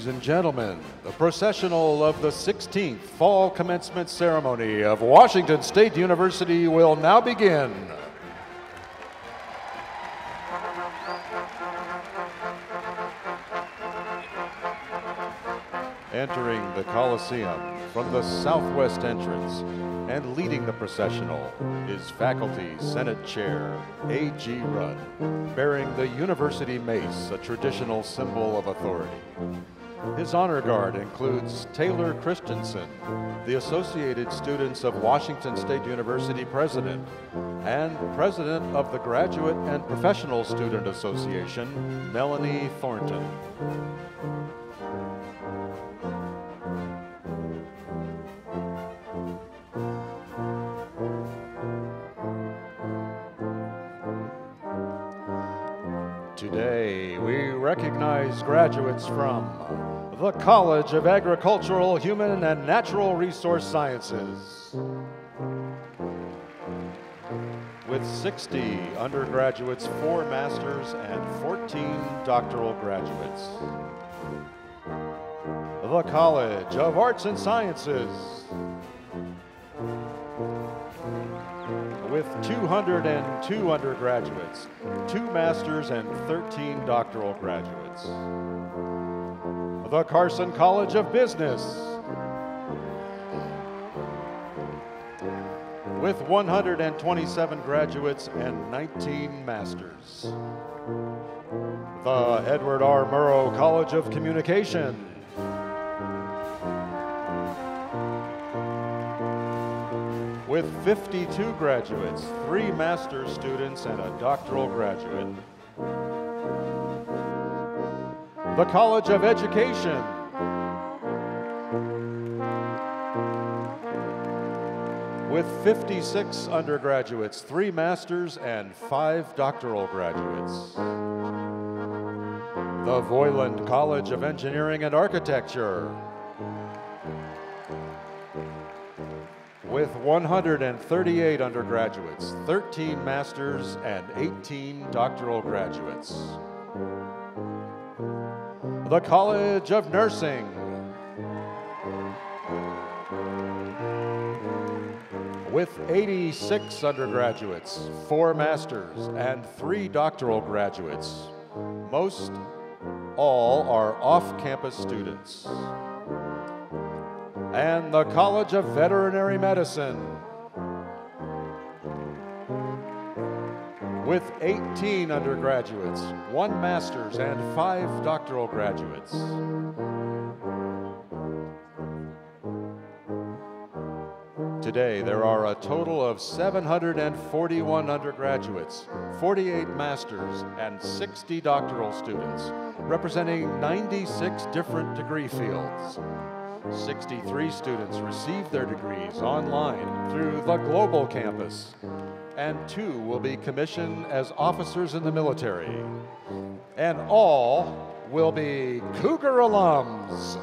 and gentlemen, the processional of the 16th Fall Commencement Ceremony of Washington State University will now begin. Entering the Coliseum from the southwest entrance and leading the processional is Faculty Senate Chair A.G. Rudd, bearing the University Mace, a traditional symbol of authority. His honor guard includes Taylor Christensen, the Associated Students of Washington State University President, and President of the Graduate and Professional Student Association, Melanie Thornton. Today, we recognize graduates from the College of Agricultural, Human, and Natural Resource Sciences, with 60 undergraduates, 4 masters, and 14 doctoral graduates. The College of Arts and Sciences, with 202 undergraduates, 2 masters, and 13 doctoral graduates. The Carson College of Business, with 127 graduates and 19 masters. The Edward R. Murrow College of Communication, with 52 graduates, 3 master's students, and a doctoral graduate. The College of Education, with 56 undergraduates, 3 masters, and 5 doctoral graduates. The Voiland College of Engineering and Architecture, with 138 undergraduates, 13 masters, and 18 doctoral graduates. The College of Nursing, with 86 undergraduates, 4 masters, and 3 doctoral graduates. Most all are off-campus students. And the College of Veterinary Medicine, with 18 undergraduates, 1 master's, and 5 doctoral graduates. Today, there are a total of 741 undergraduates, 48 masters, and 60 doctoral students, representing 96 different degree fields. 63 students received their degrees online through the Global Campus, and 2 will be commissioned as officers in the military. And all will be Cougar alums.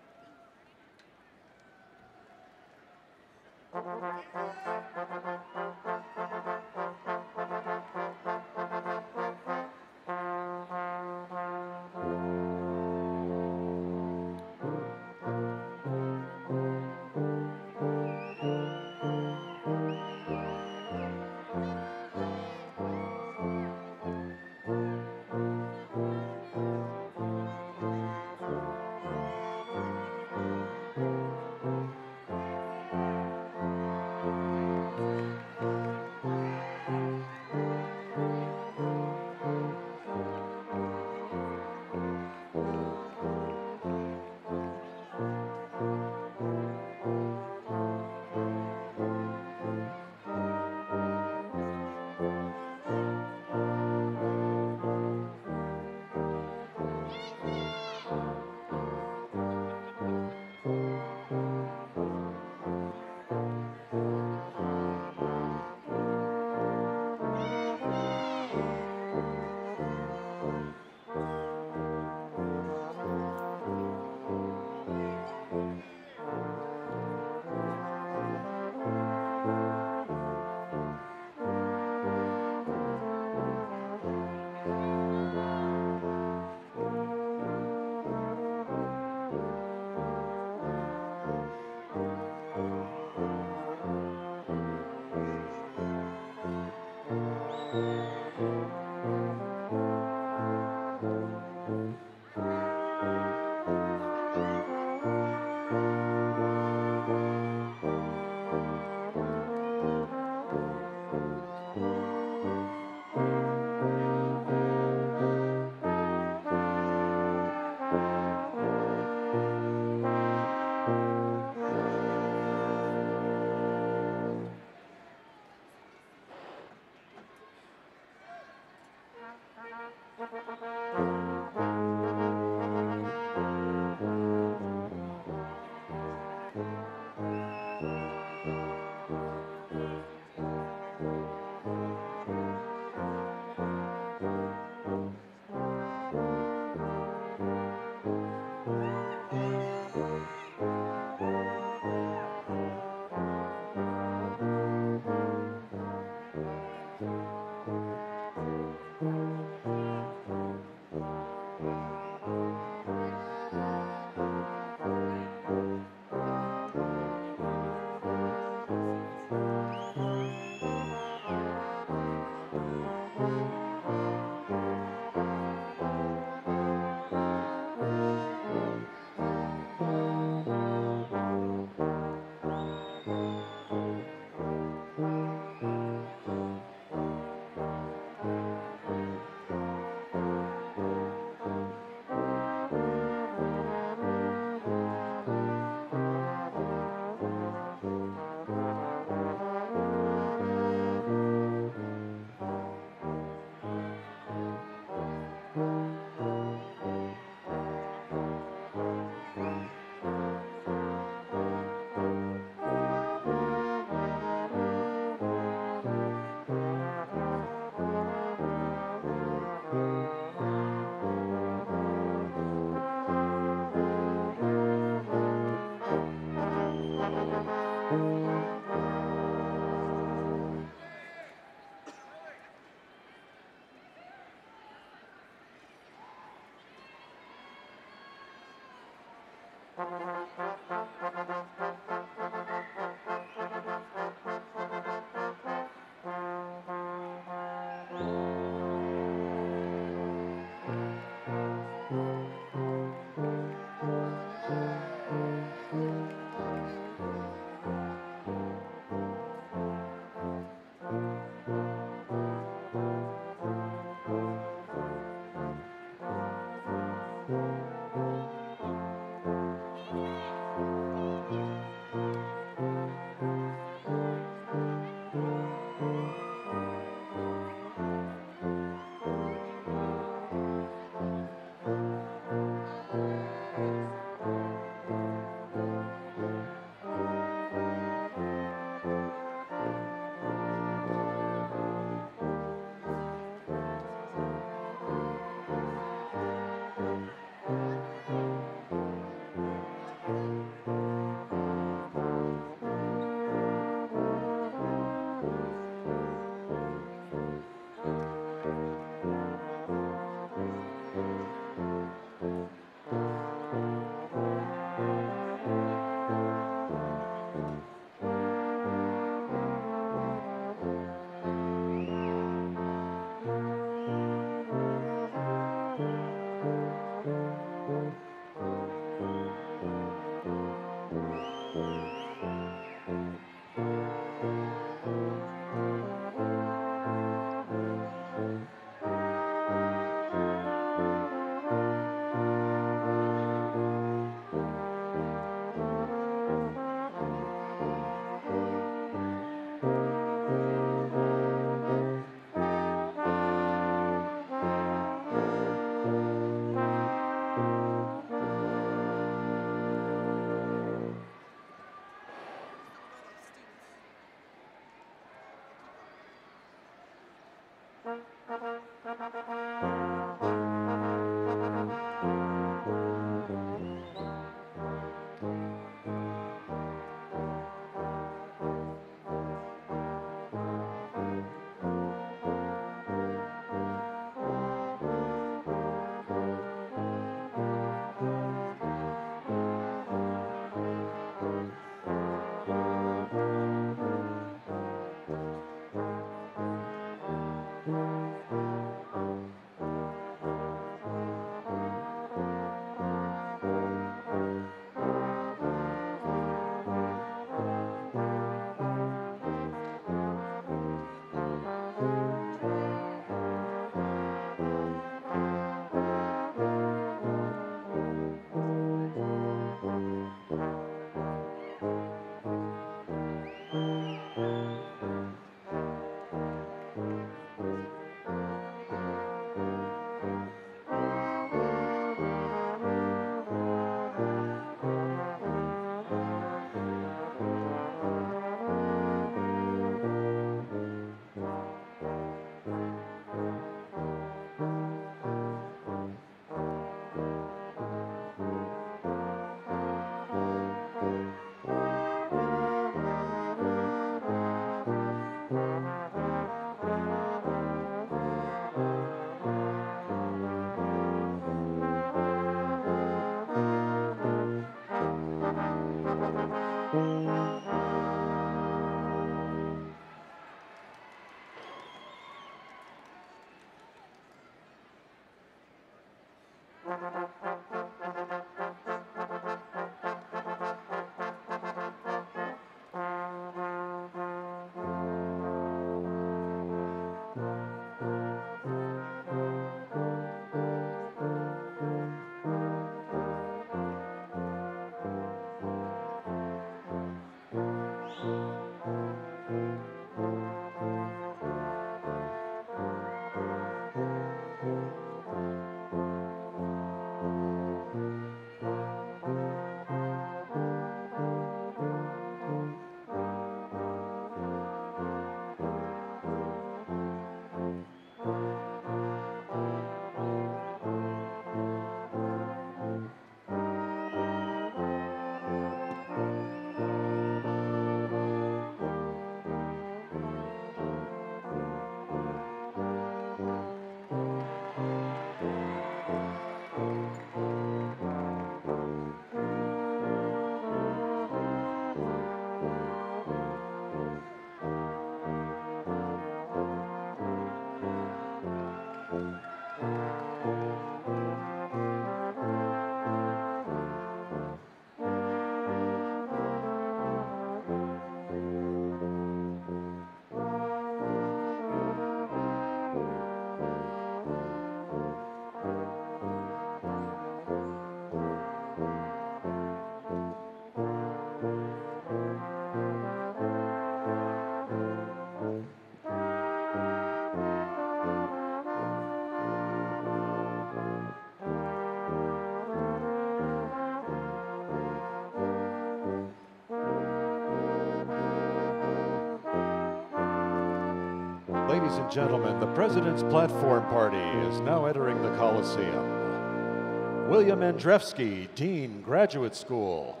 Ladies and gentlemen, the President's Platform Party is now entering the Coliseum. William Andrewski, Dean, Graduate School.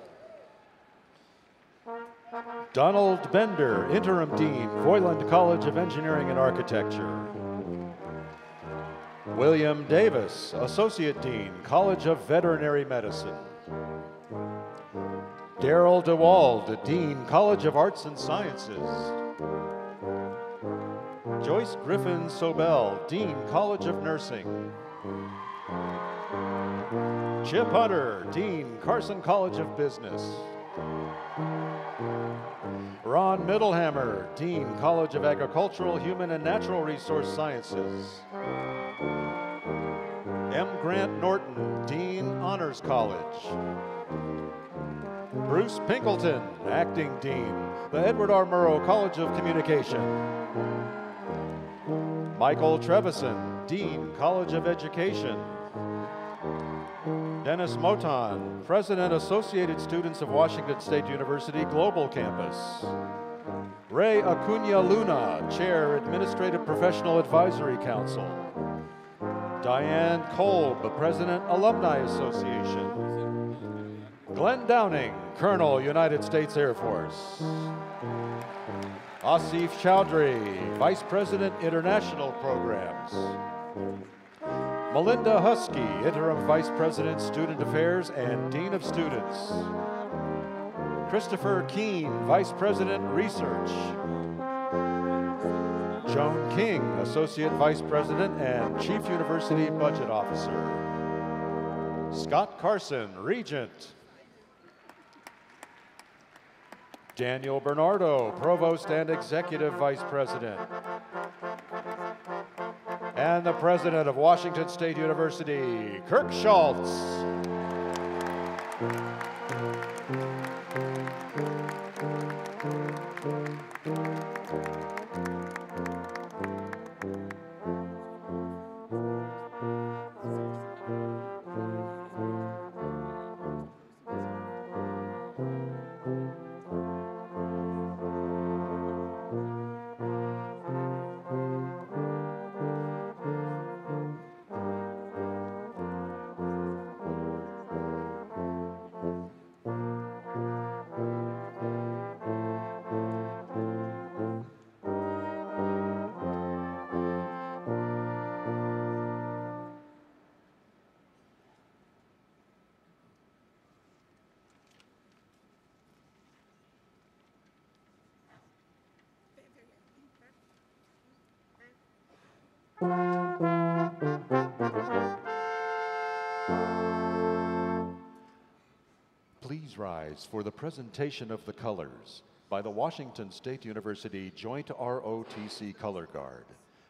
Donald Bender, Interim Dean, Voiland College of Engineering and Architecture. William Davis, Associate Dean, College of Veterinary Medicine. Daryl DeWald, Dean, College of Arts and Sciences. Joyce Griffin Sobel, Dean, College of Nursing. Chip Hunter, Dean, Carson College of Business. Ron Middlehammer, Dean, College of Agricultural, Human and Natural Resource Sciences. M. Grant Norton, Dean, Honors College. Bruce Pinkleton, Acting Dean, the Edward R. Murrow College of Communication. Michael Trevisan, Dean, College of Education. Dennis Moton, President, Associated Students of Washington State University Global Campus. Ray Acuna Luna, Chair, Administrative Professional Advisory Council. Diane Kolb, President, Alumni Association. Glenn Downing, Colonel, United States Air Force. Asif Chowdhury, Vice President, International Programs. Melinda Husky, Interim Vice President, Student Affairs and Dean of Students. Christopher Keene, Vice President, Research. Joan King, Associate Vice President and Chief University Budget Officer. Scott Carson, Regent. Daniel Bernardo, Provost and Executive Vice President. And the President of Washington State University, Kirk Schultz. Please rise for the presentation of the colors by the Washington State University Joint ROTC Color Guard,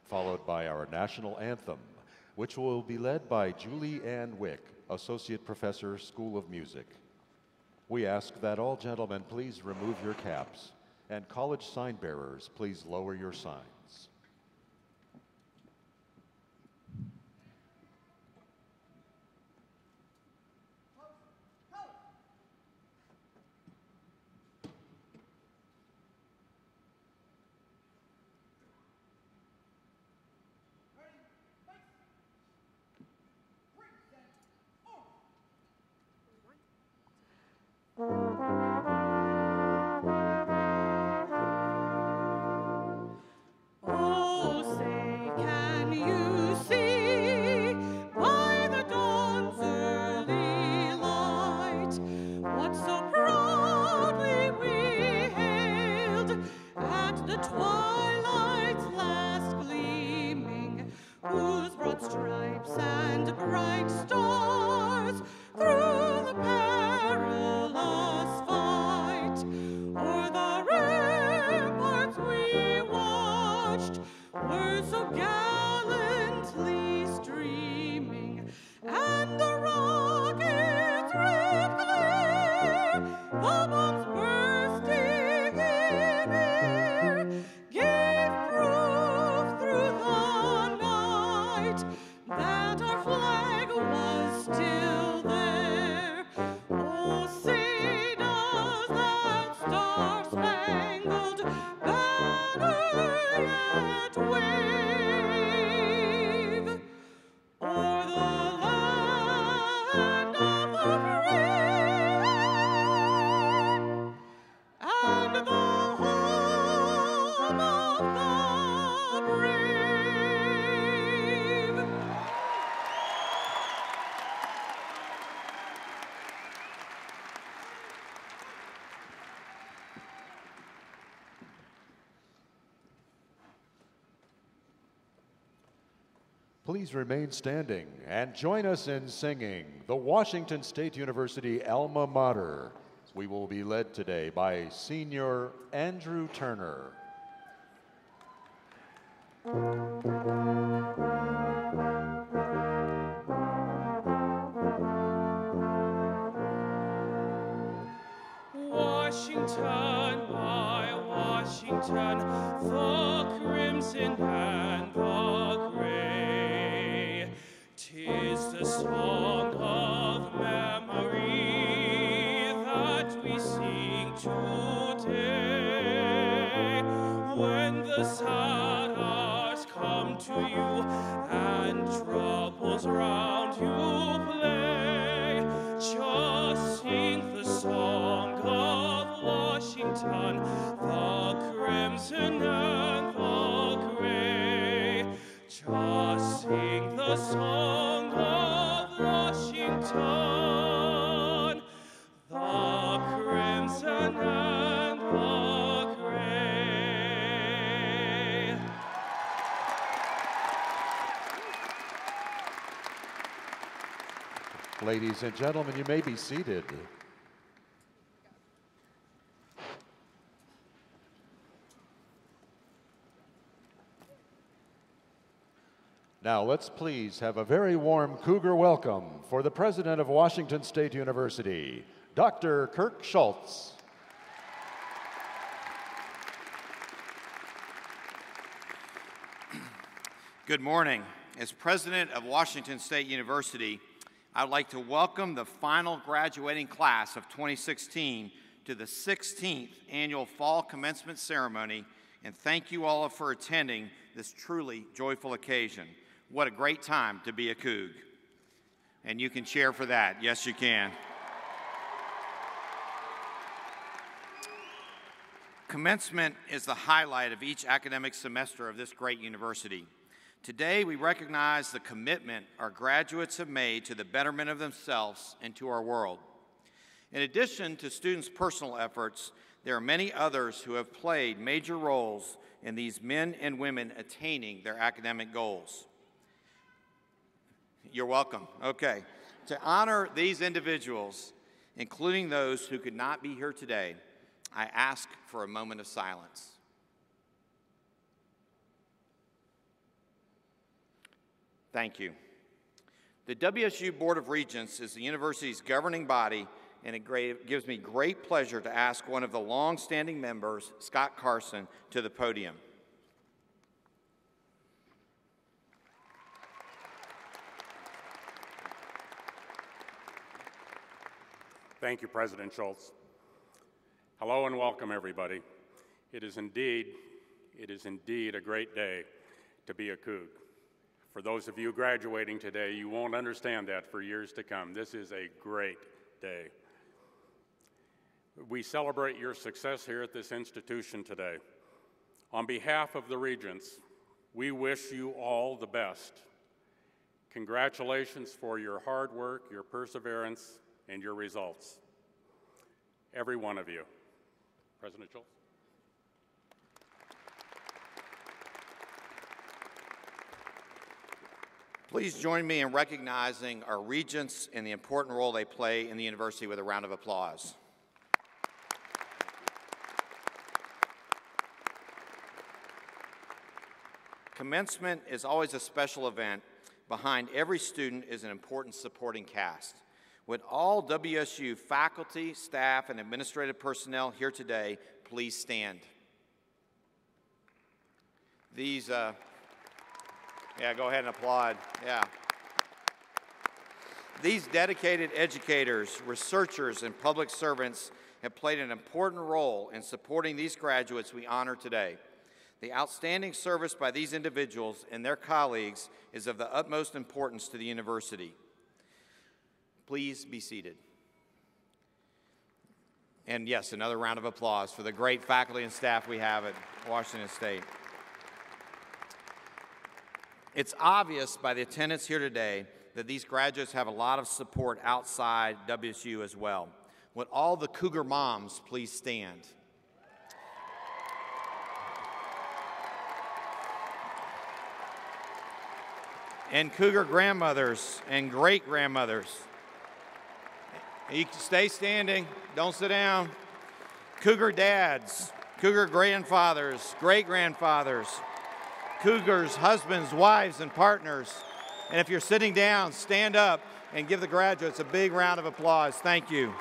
followed by our national anthem, which will be led by Julie Ann Wick, Associate Professor, School of Music. We ask that all gentlemen please remove your caps, and college sign bearers please lower your signs. Yet wave Please remain standing and join us in singing the Washington State University Alma Mater. We will be led today by Senior Andrew Turner. Washington, my Washington, the crimson and the gray, 'tis the song of memory that we sing today. When the sad hours come to you and troubles round you play, just sing the song of Washington, the crimson and the gray. Just sing the song of Washington, the crimson and the gray. Ladies and gentlemen, you may be seated. Now let's please have a very warm Cougar welcome for the President of Washington State University, Dr. Kirk Schultz. Good morning. As President of Washington State University, I'd like to welcome the final graduating class of 2016 to the 16th annual Fall Commencement Ceremony, and thank you all for attending this truly joyful occasion. What a great time to be a Coug. And you can cheer for that. Yes, you can. Commencement is the highlight of each academic semester of this great university. Today, we recognize the commitment our graduates have made to the betterment of themselves and to our world. In addition to students' personal efforts, there are many others who have played major roles in these men and women attaining their academic goals. You're welcome. Okay. To honor these individuals, including those who could not be here today, I ask for a moment of silence. Thank you. The WSU Board of Regents is the university's governing body, and it gives me great pleasure to ask one of the long-standing members, Scott Carson, to the podium. Thank you, President Schultz. Hello and welcome, everybody. It is indeed a great day to be a Coug. For those of you graduating today, you won't understand that for years to come. This is a great day. We celebrate your success here at this institution today. On behalf of the Regents, we wish you all the best. Congratulations for your hard work, your perseverance, and your results. Every one of you. President Schultz. Please join me in recognizing our Regents and the important role they play in the university with a round of applause. Commencement is always a special event. Behind every student is an important supporting cast. Would all WSU faculty, staff, and administrative personnel here today please stand? These, yeah, go ahead and applaud, yeah. These dedicated educators, researchers, and public servants have played an important role in supporting these graduates we honor today. The outstanding service by these individuals and their colleagues is of the utmost importance to the university. Please be seated. And yes, another round of applause for the great faculty and staff we have at Washington State. It's obvious by the attendance here today that these graduates have a lot of support outside WSU as well. Would all the Cougar moms please stand? and Cougar grandmothers and great-grandmothers. You can stay standing, don't sit down. Cougar dads, Cougar grandfathers, great-grandfathers, Cougars, husbands, wives, and partners. And if you're sitting down, stand up and give the graduates a big round of applause. Thank you.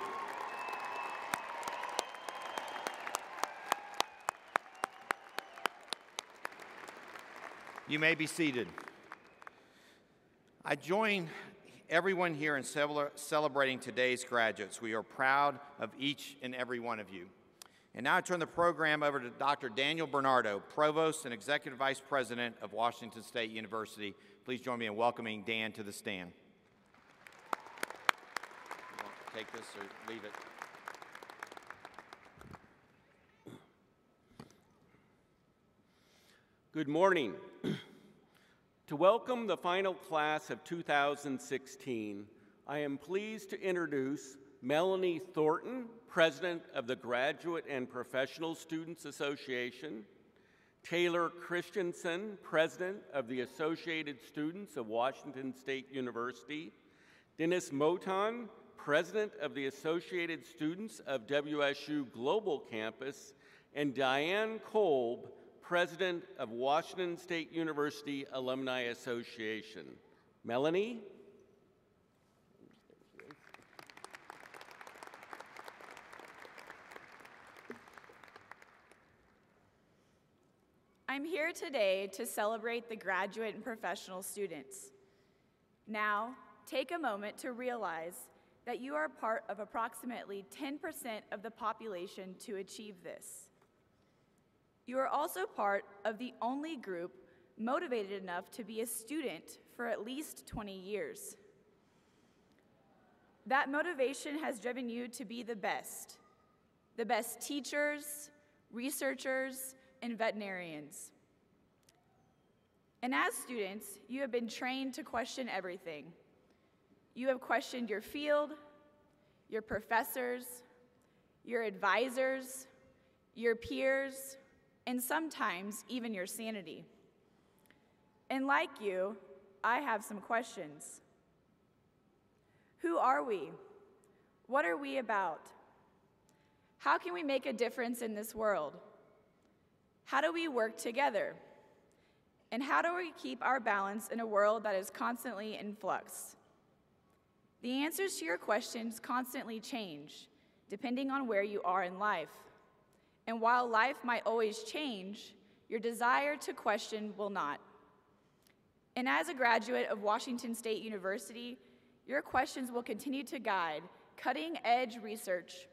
You may be seated. I join everyone here in celebrating today's graduates. We are proud of each and every one of you. And now I turn the program over to Dr. Daniel Bernardo, Provost and Executive Vice President of Washington State University. Please join me in welcoming Dan to the stand. You want to take this or leave it? Good morning. To welcome the final class of 2016, I am pleased to introduce Melanie Thornton, President of the Graduate and Professional Students Association, Taylor Christensen, President of the Associated Students of Washington State University, Dennis Moton, President of the Associated Students of WSU Global Campus, and Diane Kolb, President of Washington State University Alumni Association. Melanie? I'm here today to celebrate the graduate and professional students. Now, take a moment to realize that you are part of approximately 10% of the population to achieve this. You are also part of the only group motivated enough to be a student for at least 20 years. That motivation has driven you to be the best teachers, researchers, and veterinarians. And as students, you have been trained to question everything. You have questioned your field, your professors, your advisors, your peers, and sometimes even your sanity. And like you, I have some questions. Who are we? What are we about? How can we make a difference in this world? How do we work together? And how do we keep our balance in a world that is constantly in flux? The answers to your questions constantly change, depending on where you are in life. And while life might always change, your desire to question will not. And as a graduate of Washington State University, your questions will continue to guide cutting-edge research,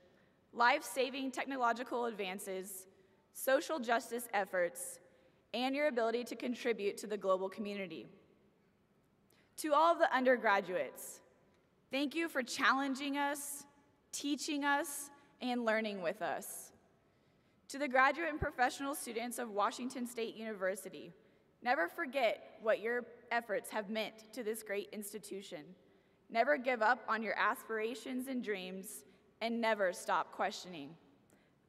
life-saving technological advances, social justice efforts, and your ability to contribute to the global community. To all of the undergraduates, thank you for challenging us, teaching us, and learning with us. To the graduate and professional students of Washington State University, never forget what your efforts have meant to this great institution. Never give up on your aspirations and dreams, and never stop questioning.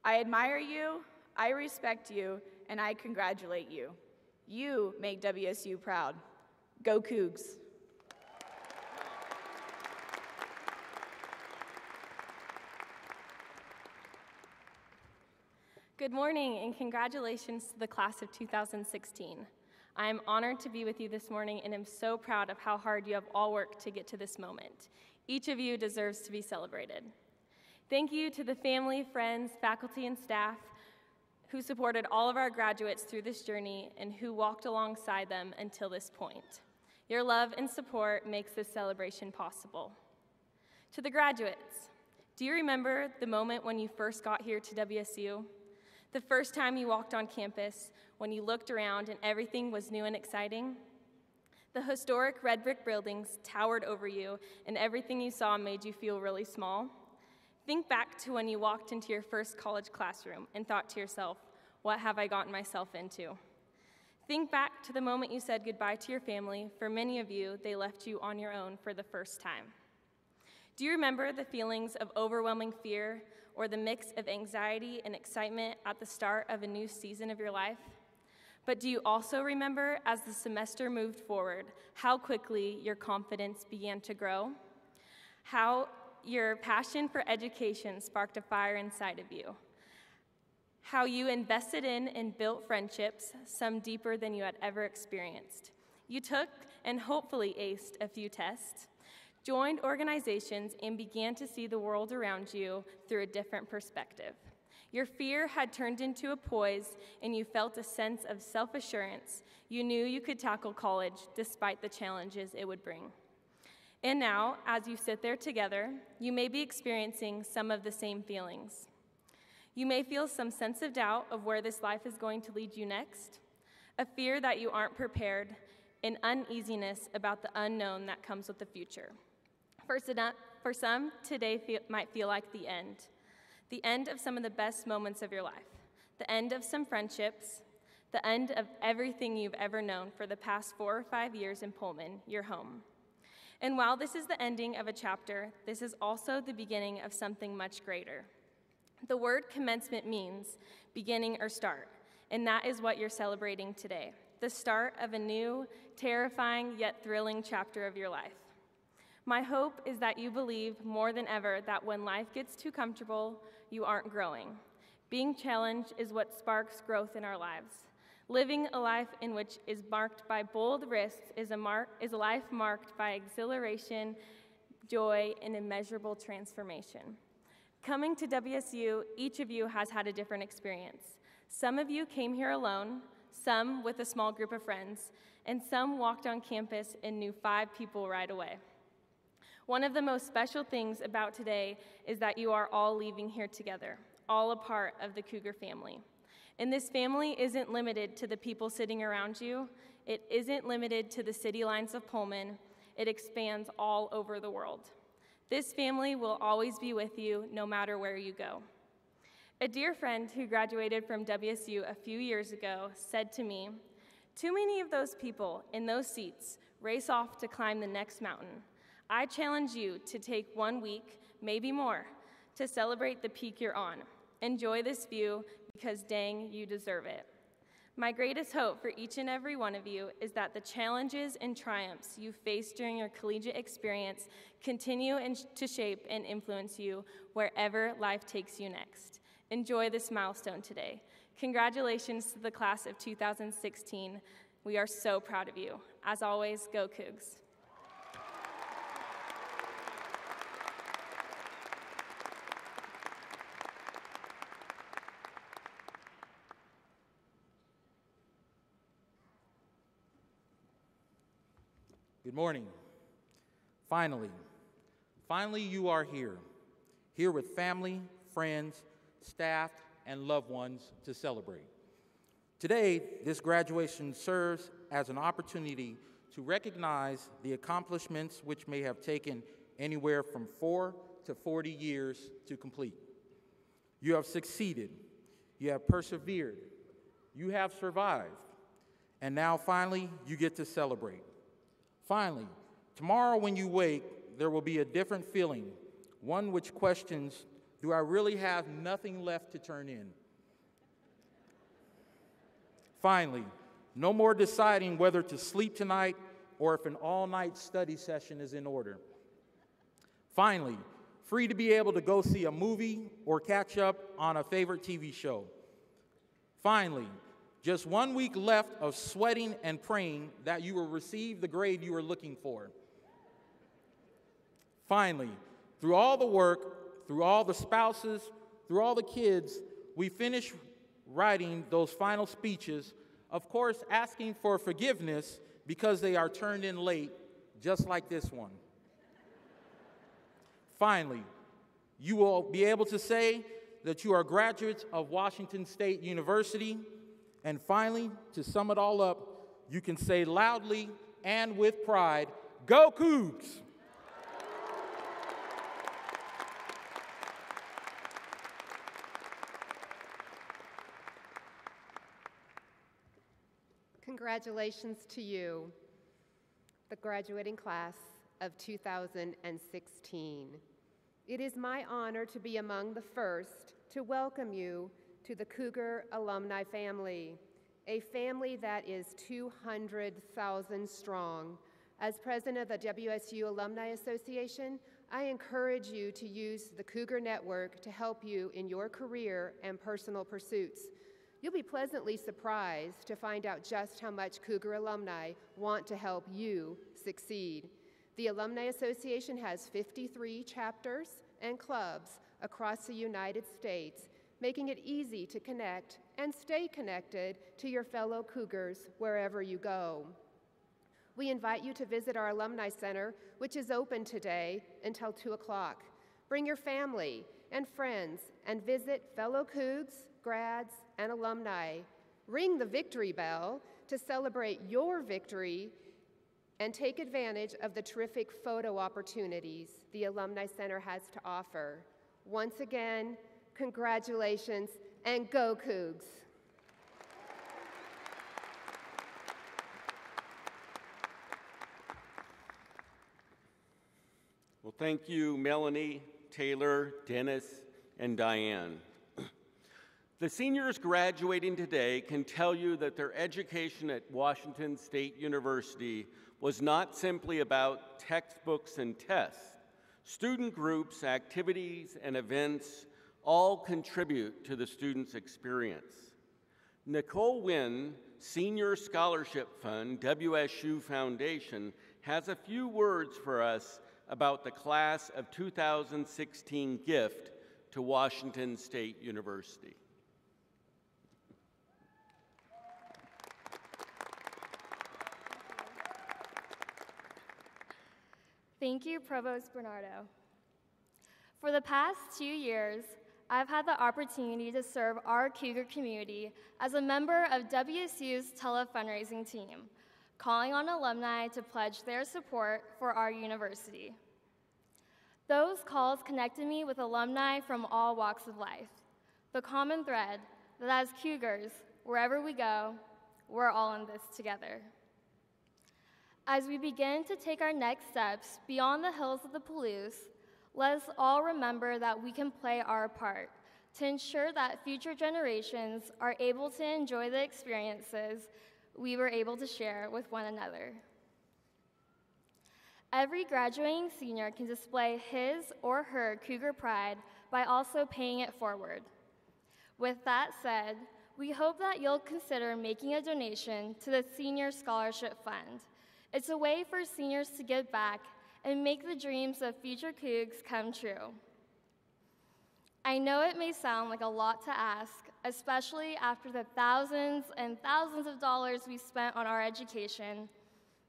I admire you, I respect you, and I congratulate you. You make WSU proud. Go Cougs. Good morning and congratulations to the class of 2016. I am honored to be with you this morning and am so proud of how hard you have all worked to get to this moment. Each of you deserves to be celebrated. Thank you to the family, friends, faculty, and staff who supported all of our graduates through this journey and who walked alongside them until this point. Your love and support makes this celebration possible. To the graduates, do you remember the moment when you first got here to WSU? The first time you walked on campus, when you looked around and everything was new and exciting? The historic red brick buildings towered over you and everything you saw made you feel really small. Think back to when you walked into your first college classroom and thought to yourself, what have I gotten myself into? Think back to the moment you said goodbye to your family. For many of you, they left you on your own for the first time. Do you remember the feelings of overwhelming fear or the mix of anxiety and excitement at the start of a new season of your life? But do you also remember, as the semester moved forward, how quickly your confidence began to grow? How your passion for education sparked a fire inside of you? How you invested in and built friendships, some deeper than you had ever experienced? You took and hopefully aced a few tests, joined organizations, and began to see the world around you through a different perspective. Your fear had turned into a poise, and you felt a sense of self-assurance. You knew you could tackle college despite the challenges it would bring. And now, as you sit there together, you may be experiencing some of the same feelings. You may feel some sense of doubt of where this life is going to lead you next, a fear that you aren't prepared, an uneasiness about the unknown that comes with the future. For some, today might feel like the end of some of the best moments of your life, the end of some friendships, the end of everything you've ever known for the past 4 or 5 years in Pullman, your home. And while this is the ending of a chapter, this is also the beginning of something much greater. The word commencement means beginning or start, and that is what you're celebrating today, the start of a new, terrifying yet thrilling chapter of your life. My hope is that you believe more than ever that when life gets too comfortable, you aren't growing. Being challenged is what sparks growth in our lives. Living a life in which is marked by bold risks is a life marked by exhilaration, joy, and immeasurable transformation. Coming to WSU, each of you has had a different experience. Some of you came here alone, some with a small group of friends, and some walked on campus and knew 5 people right away. One of the most special things about today is that you are all leaving here together, all a part of the Cougar family. And this family isn't limited to the people sitting around you. It isn't limited to the city lines of Pullman. It expands all over the world. This family will always be with you no matter where you go. A dear friend who graduated from WSU a few years ago said to me, "Too many of those people in those seats race off to climb the next mountain. I challenge you to take 1 week, maybe more, to celebrate the peak you're on. Enjoy this view because dang, you deserve it." My greatest hope for each and every one of you is that the challenges and triumphs you face during your collegiate experience continue to shape and influence you wherever life takes you next. Enjoy this milestone today. Congratulations to the class of 2016. We are so proud of you. As always, go Cougs. Good morning. Finally you are here with family, friends, staff, and loved ones to celebrate. Today, this graduation serves as an opportunity to recognize the accomplishments which may have taken anywhere from 4 to 40 years to complete. You have succeeded, you have persevered, you have survived, and now finally you get to celebrate. Finally, tomorrow when you wake, there will be a different feeling, one which questions, do I really have nothing left to turn in? Finally, no more deciding whether to sleep tonight or if an all-night study session is in order. Finally, free to be able to go see a movie or catch up on a favorite TV show. Finally, just 1 week left of sweating and praying that you will receive the grade you were looking for. Finally, through all the work, through all the spouses, through all the kids, we finish writing those final speeches, of course asking for forgiveness because they are turned in late, just like this one. Finally, you will be able to say that you are graduates of Washington State University. And finally, to sum it all up, you can say loudly and with pride, go Cougs! Congratulations to you, the graduating class of 2016. It is my honor to be among the first to welcome you to the Cougar alumni family. a family that is 200,000 strong. As president of the WSU Alumni Association, I encourage you to use the Cougar Network to help you in your career and personal pursuits. You'll be pleasantly surprised to find out just how much Cougar alumni want to help you succeed. The Alumni Association has 53 chapters and clubs across the United States, making it easy to connect and stay connected to your fellow Cougars wherever you go. We invite you to visit our Alumni Center, which is open today until 2 o'clock. Bring your family and friends and visit fellow Cougs, grads, and alumni. Ring the victory bell to celebrate your victory and take advantage of the terrific photo opportunities the Alumni Center has to offer. Once again, congratulations and go Cougs! Well, thank you, Melanie, Taylor, Dennis, and Diane. The seniors graduating today can tell you that their education at Washington State University was not simply about textbooks and tests. Student groups, activities, and events all contribute to the student's experience. Nicole Wynn, Senior Scholarship Fund, WSU Foundation, has a few words for us about the class of 2016 gift to Washington State University. Thank you, Provost Bernardo. For the past 2 years, I've had the opportunity to serve our Cougar community as a member of WSU's tele-fundraising team, calling on alumni to pledge their support for our university. Those calls connected me with alumni from all walks of life, the common thread that as Cougars, wherever we go, we're all in this together. As we begin to take our next steps beyond the hills of the Palouse, let us all remember that we can play our part to ensure that future generations are able to enjoy the experiences we were able to share with one another. Every graduating senior can display his or her Cougar pride by also paying it forward. With that said, we hope that you'll consider making a donation to the Senior Scholarship Fund. It's a way for seniors to give back and make the dreams of future Cougs come true. I know it may sound like a lot to ask, especially after the thousands and thousands of dollars we spent on our education,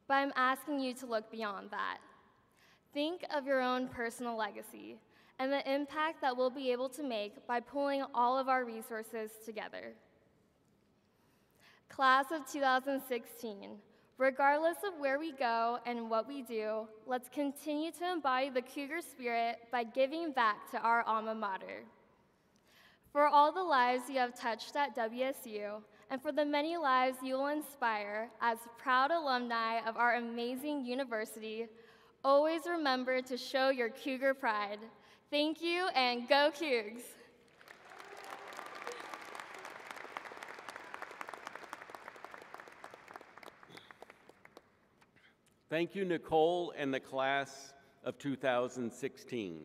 but I'm asking you to look beyond that. Think of your own personal legacy and the impact that we'll be able to make by pulling all of our resources together. Class of 2016, regardless of where we go and what we do, let's continue to embody the Cougar spirit by giving back to our alma mater. For all the lives you have touched at WSU, and for the many lives you will inspire as proud alumni of our amazing university, always remember to show your Cougar pride. Thank you, and go Cougs! Thank you, Nicole and the class of 2016.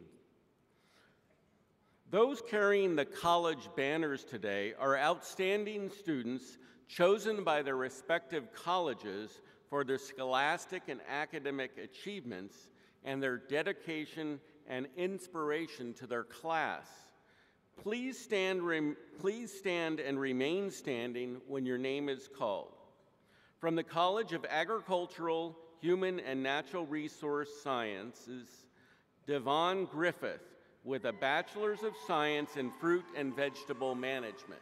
Those carrying the college banners today are outstanding students chosen by their respective colleges for their scholastic and academic achievements and their dedication and inspiration to their class. Please stand and remain standing when your name is called. From the College of Agricultural, Human and Natural Resource Sciences, Devon Griffith with a Bachelor's of Science in Fruit and Vegetable Management.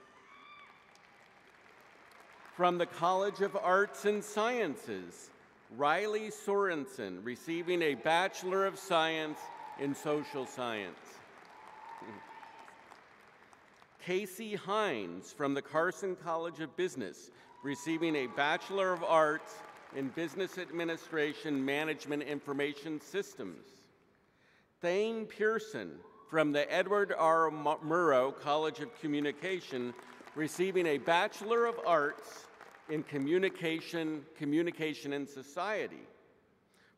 From the College of Arts and Sciences, Riley Sorensen receiving a Bachelor of Science in Social Science. Casey Hines from the Carson College of Business receiving a Bachelor of Arts in Business Administration Management Information Systems. Thane Pearson from the Edward R. Murrow College of Communication receiving a Bachelor of Arts in Communication and Society.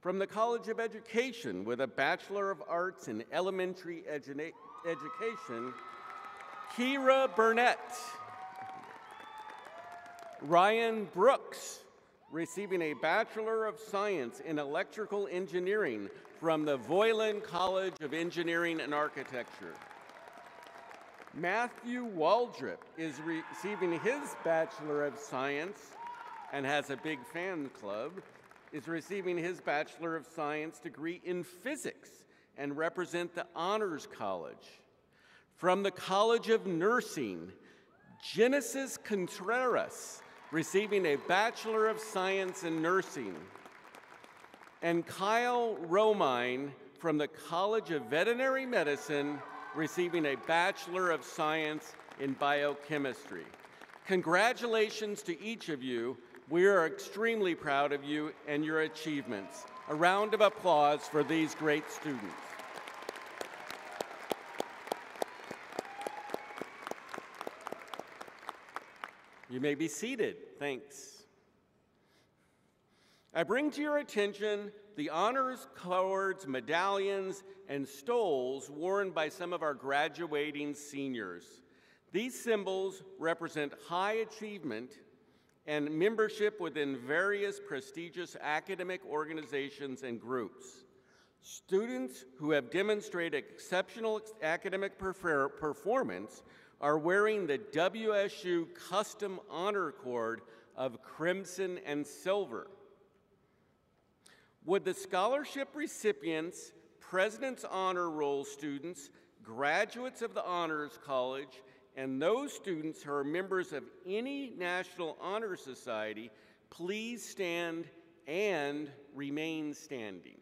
From the College of Education with a Bachelor of Arts in Elementary Education, Kira Burnett. Ryan Brooks, receiving a Bachelor of Science in Electrical Engineering from the Voiland College of Engineering and Architecture. Matthew Waldrop is receiving his Bachelor of Science and has a big fan club, is receiving his Bachelor of Science degree in Physics and represent the Honors College. From the College of Nursing, Genesis Contreras, receiving a Bachelor of Science in Nursing. And Kyle Romine from the College of Veterinary Medicine, receiving a Bachelor of Science in Biochemistry. Congratulations to each of you. We are extremely proud of you and your achievements. A round of applause for these great students. You may be seated. Thanks. I bring to your attention the honors cords, medallions, and stoles worn by some of our graduating seniors. These symbols represent high achievement and membership within various prestigious academic organizations and groups. Students who have demonstrated exceptional academic performance are wearing the WSU Custom Honor Cord of crimson and silver. Would the scholarship recipients, President's Honor Roll students, graduates of the Honors College, and those students who are members of any National Honor Society, please stand and remain standing.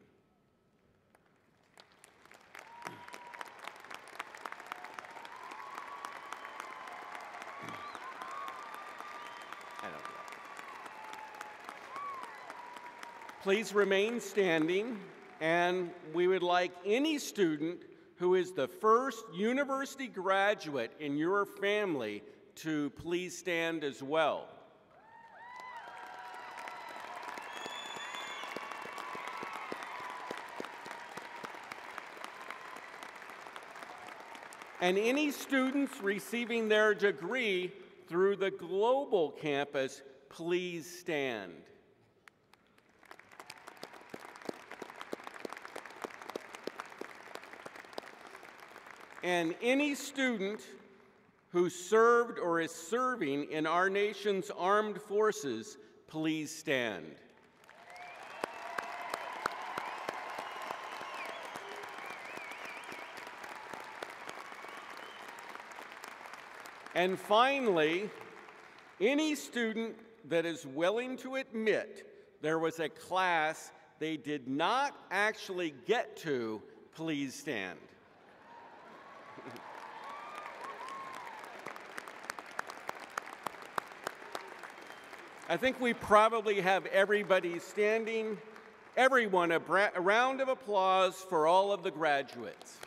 Please remain standing, and we would like any student who is the first university graduate in your family to please stand as well. And any students receiving their degree through the global campus, please stand. And any student who served or is serving in our nation's armed forces, please stand. And finally, any student that is willing to admit there was a class they did not actually get to, please stand. I think we probably have everybody standing. Everyone, a round of applause for all of the graduates.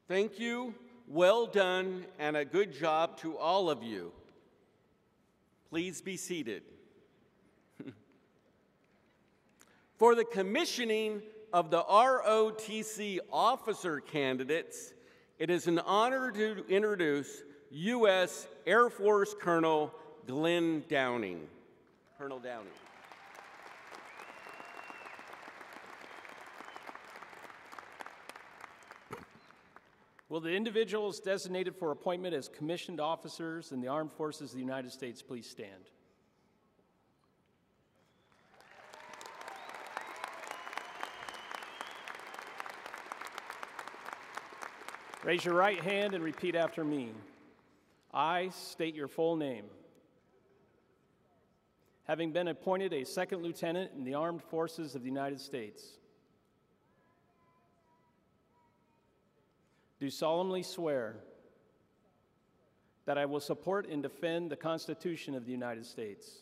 Thank you, well done, and a good job to all of you. Please be seated. For the commissioning of the ROTC officer candidates, it is an honor to introduce U.S. Air Force Colonel Glenn Downing. Colonel Downing. Will the individuals designated for appointment as commissioned officers in the Armed Forces of the United States please stand? Raise your right hand and repeat after me. I state your full name. Having been appointed a second lieutenant in the Armed Forces of the United States, do solemnly swear that I will support and defend the Constitution of the United States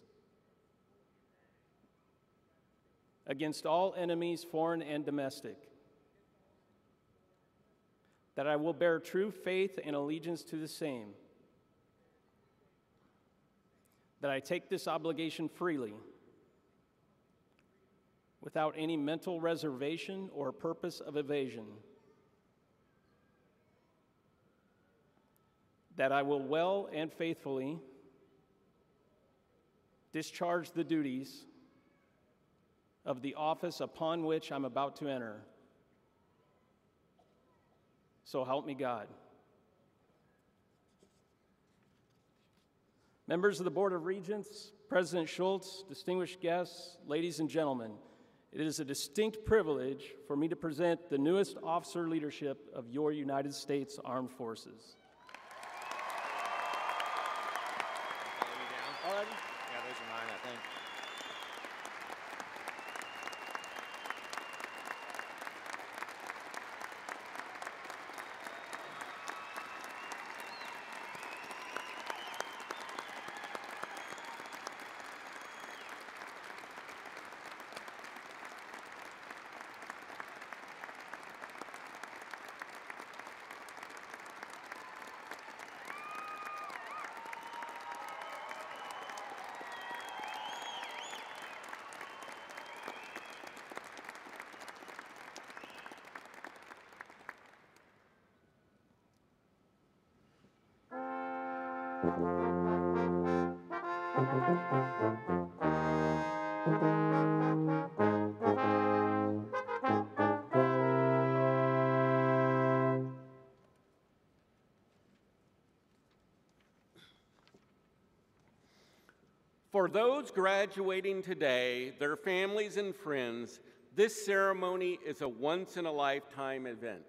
against all enemies, foreign and domestic, that I will bear true faith and allegiance to the same, that I take this obligation freely, without any mental reservation or purpose of evasion, that I will well and faithfully discharge the duties of the office upon which I'm about to enter. So help me God. Members of the Board of Regents, President Schultz, distinguished guests, ladies and gentlemen, it is a distinct privilege for me to present the newest officer leadership of your United States Armed Forces. Yeah, those are mine, I think. For those graduating today, their families and friends, this ceremony is a once-in-a-lifetime event.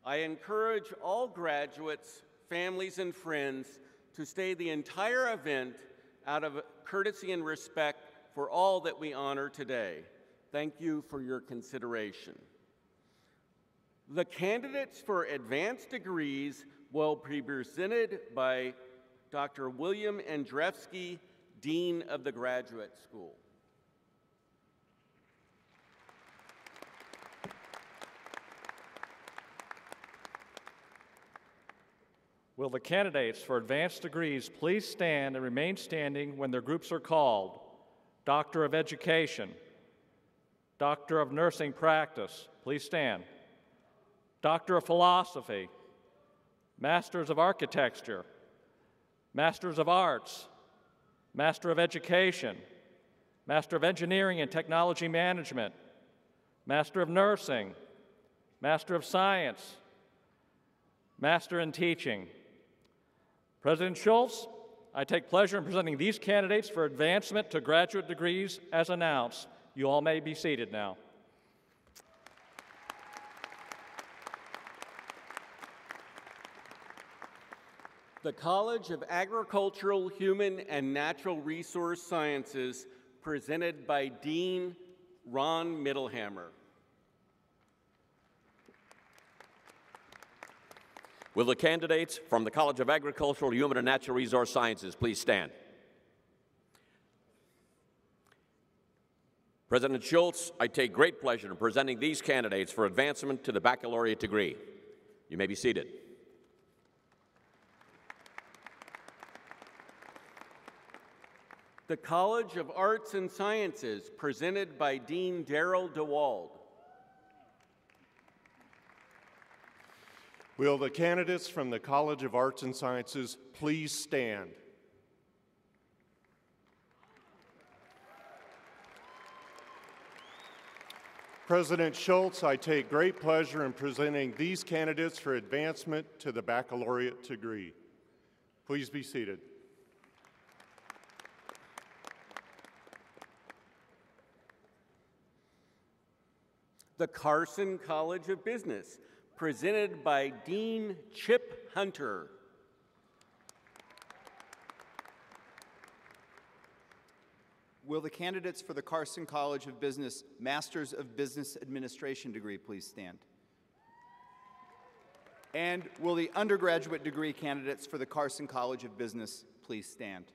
I encourage all graduates, families, and friends to stay the entire event out of courtesy and respect for all that we honor today. Thank you for your consideration. The candidates for advanced degrees will be presented by Dr. William Andrzejewski, Dean of the Graduate School. Will the candidates for advanced degrees please stand and remain standing when their groups are called? Doctor of Education, Doctor of Nursing Practice, please stand. Doctor of Philosophy, Masters of Architecture, Masters of Arts, Master of Education, Master of Engineering and Technology Management, Master of Nursing, Master of Science, Master in Teaching. President Schultz, I take pleasure in presenting these candidates for advancement to graduate degrees as announced. You all may be seated now. The College of Agricultural, Human, and Natural Resource Sciences, presented by Dean Ron Middlehammer. Will the candidates from the College of Agricultural, Human, and Natural Resource Sciences please stand? President Schultz, I take great pleasure in presenting these candidates for advancement to the baccalaureate degree. You may be seated. The College of Arts and Sciences, presented by Dean Darrell DeWald. Will the candidates from the College of Arts and Sciences please stand? President Schultz, I take great pleasure in presenting these candidates for advancement to the baccalaureate degree. Please be seated. The Carson College of Business, presented by Dean Chip Hunter. Will the candidates for the Carson College of Business Masters of Business Administration degree please stand? And will the undergraduate degree candidates for the Carson College of Business please stand?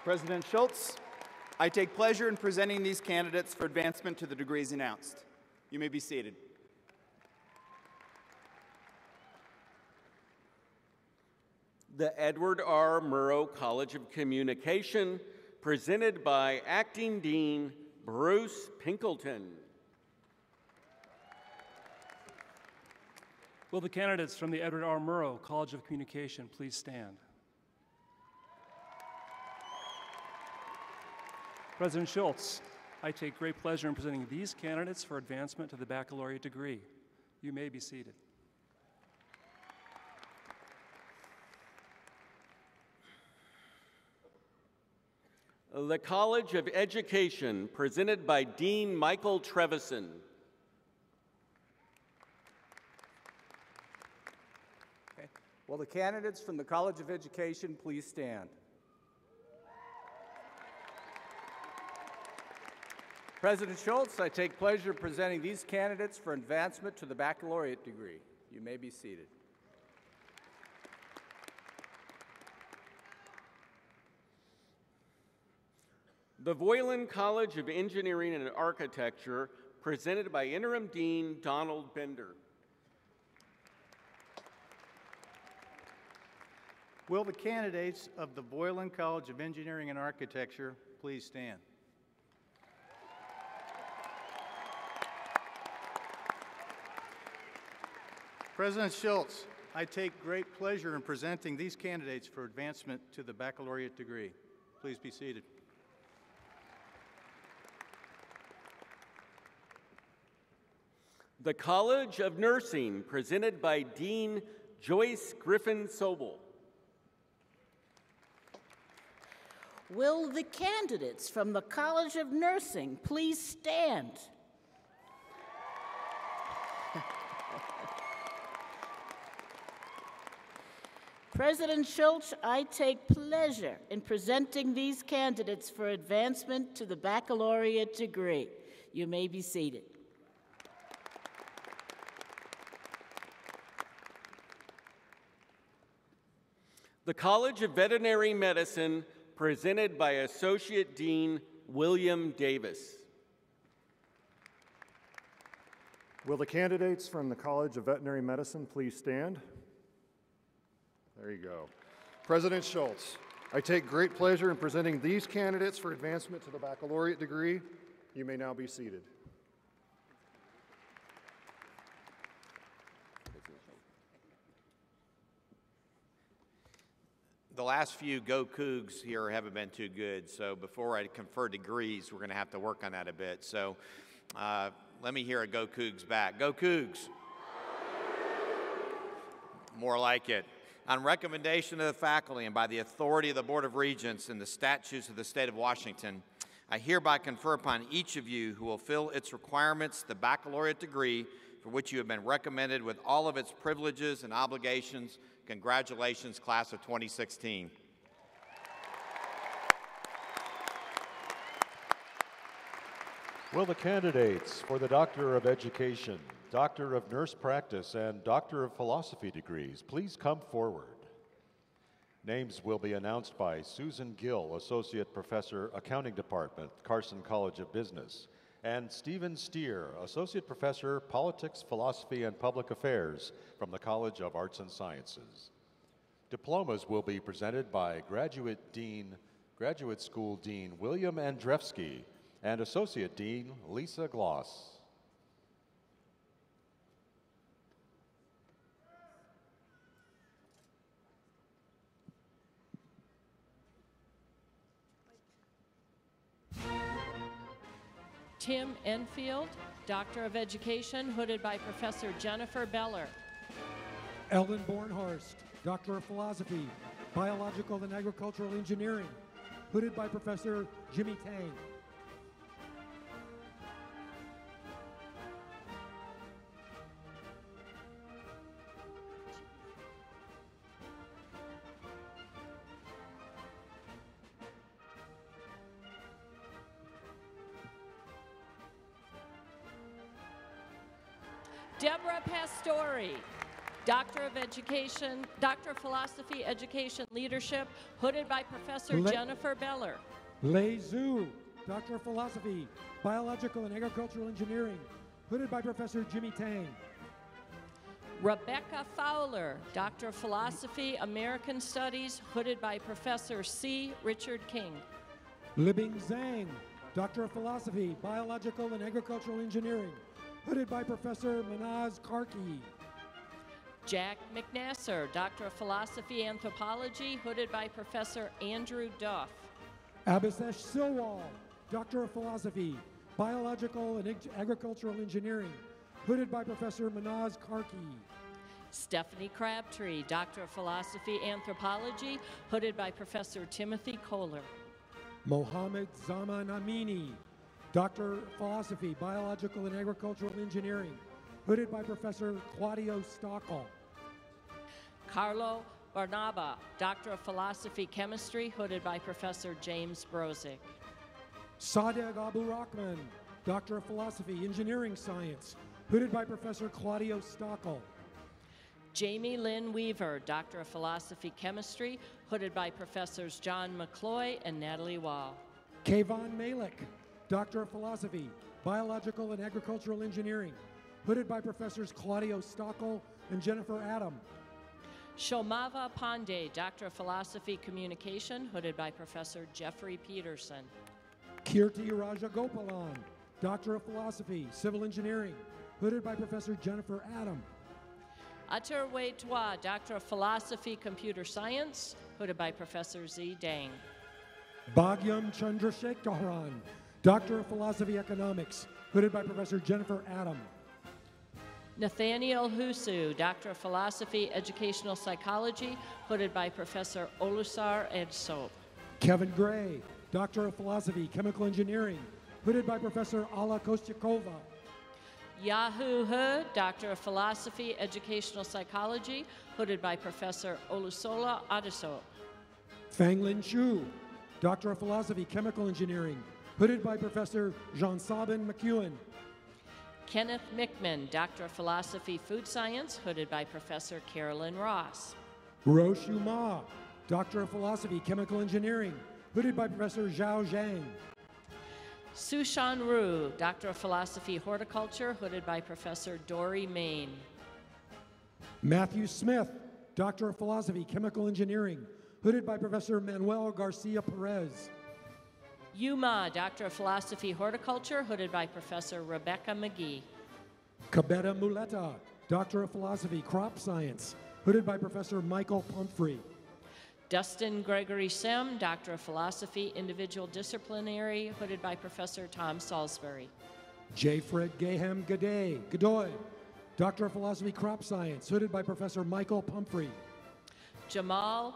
President Schultz, I take pleasure in presenting these candidates for advancement to the degrees announced. You may be seated. The Edward R. Murrow College of Communication, presented by Acting Dean Bruce Pinkleton. Will the candidates from the Edward R. Murrow College of Communication please stand? President Schultz, I take great pleasure in presenting these candidates for advancement to the baccalaureate degree. You may be seated. The College of Education, presented by Dean Michael Trevison. Okay. Will the candidates from the College of Education please stand? President Schultz, I take pleasure in presenting these candidates for advancement to the baccalaureate degree. You may be seated. The Voiland College of Engineering and Architecture, presented by Interim Dean Donald Bender. Will the candidates of the Voiland College of Engineering and Architecture please stand? President Schultz, I take great pleasure in presenting these candidates for advancement to the baccalaureate degree. Please be seated. The College of Nursing, presented by Dean Joyce Griffin Sobel. Will the candidates from the College of Nursing please stand? President Schultz, I take pleasure in presenting these candidates for advancement to the baccalaureate degree. You may be seated. The College of Veterinary Medicine, presented by Associate Dean William Davis. Will the candidates from the College of Veterinary Medicine please stand? There you go. President Schultz, I take great pleasure in presenting these candidates for advancement to the baccalaureate degree. You may now be seated. The last few Go Cougs here haven't been too good, so before I confer degrees, we're going to have to work on that a bit. So let me hear a Go Cougs back. Go Cougs. More like it. On recommendation of the faculty and by the authority of the Board of Regents and the statutes of the state of Washington, I hereby confer upon each of you who will fill its requirements the baccalaureate degree for which you have been recommended with all of its privileges and obligations. Congratulations, class of 2016. Will the candidates for the Doctor of Education, Doctor of Nurse Practice, and Doctor of Philosophy degrees please come forward? Names will be announced by Susan Gill, Associate Professor, Accounting Department, Carson College of Business, and Stephen Steer, Associate Professor, Politics, Philosophy, and Public Affairs from the College of Arts and Sciences. Diplomas will be presented by Graduate School Dean William Andrewski and Associate Dean Lisa Gloss. Tim Enfield, Doctor of Education, hooded by Professor Jennifer Beller. Eldon Bornhorst, Doctor of Philosophy, Biological and Agricultural Engineering, hooded by Professor Jimmy Tang. Deborah Pastori, Doctor of Education, Doctor of Philosophy, Education Leadership, hooded by Professor Jennifer Beller. Lei Zhu, Doctor of Philosophy, Biological and Agricultural Engineering, hooded by Professor Jimmy Tang. Rebecca Fowler, Doctor of Philosophy, American Studies, hooded by Professor C. Richard King. Libing Zhang, Doctor of Philosophy, Biological and Agricultural Engineering, hooded by Professor Manaz Karki. Jack McNasser, Doctor of Philosophy, Anthropology, hooded by Professor Andrew Duff. Abhisesh Silwal, Doctor of Philosophy, Biological and Agricultural Engineering, hooded by Professor Manaz Karki. Stephanie Crabtree, Doctor of Philosophy, Anthropology, hooded by Professor Timothy Kohler. Mohammed Zaman Amini, Doctor of Philosophy, Biological and Agricultural Engineering, hooded by Professor Claudio Stockel. Carlo Barnaba, Doctor of Philosophy, Chemistry, hooded by Professor James Brozick. Sadegh Abu Rahman, Doctor of Philosophy, Engineering Science, hooded by Professor Claudio Stockel. Jamie Lynn Weaver, Doctor of Philosophy, Chemistry, hooded by Professors John McCloy and Natalie Wall. Kayvon Malik, Doctor of Philosophy, Biological and Agricultural Engineering, hooded by Professors Claudio Stockel and Jennifer Adam. Shomava Pandey, Doctor of Philosophy, Communication, hooded by Professor Jeffrey Peterson. Kirti Rajagopalan, Doctor of Philosophy, Civil Engineering, hooded by Professor Jennifer Adam. Atur Wei Twa, Doctor of Philosophy, Computer Science, hooded by Professor Z. Dang. Bhagyam Chandrasekharan, Doctor of Philosophy, Economics, hooded by Professor Jennifer Adam. Nathaniel Husu, Doctor of Philosophy, Educational Psychology, hooded by Professor Olusar Edsop. Kevin Gray, Doctor of Philosophy, Chemical Engineering, hooded by Professor Alla Kostyakova. Yahoo He, Doctor of Philosophy, Educational Psychology, hooded by Professor Olusola Adeso. Fanglin Chu, Doctor of Philosophy, Chemical Engineering, hooded by Professor Jean-Sabin McEwen. Kenneth Mickman, Doctor of Philosophy, Food Science, hooded by Professor Carolyn Ross. Roshu Ma, Doctor of Philosophy, Chemical Engineering, hooded by Professor Zhao Zhang. Sushan Ru, Doctor of Philosophy, Horticulture, hooded by Professor Dory Main. Matthew Smith, Doctor of Philosophy, Chemical Engineering, hooded by Professor Manuel Garcia Perez. Yuma, Doctor of Philosophy, Horticulture, hooded by Professor Rebecca McGee. Kabeta Muleta, Doctor of Philosophy, Crop Science, hooded by Professor Michael Pumphrey. Dustin Gregory Sem, Doctor of Philosophy, Individual Disciplinary, hooded by Professor Tom Salisbury. J. Fred Gaham Godoy, Doctor of Philosophy, Crop Science, hooded by Professor Michael Pumphrey. Jamal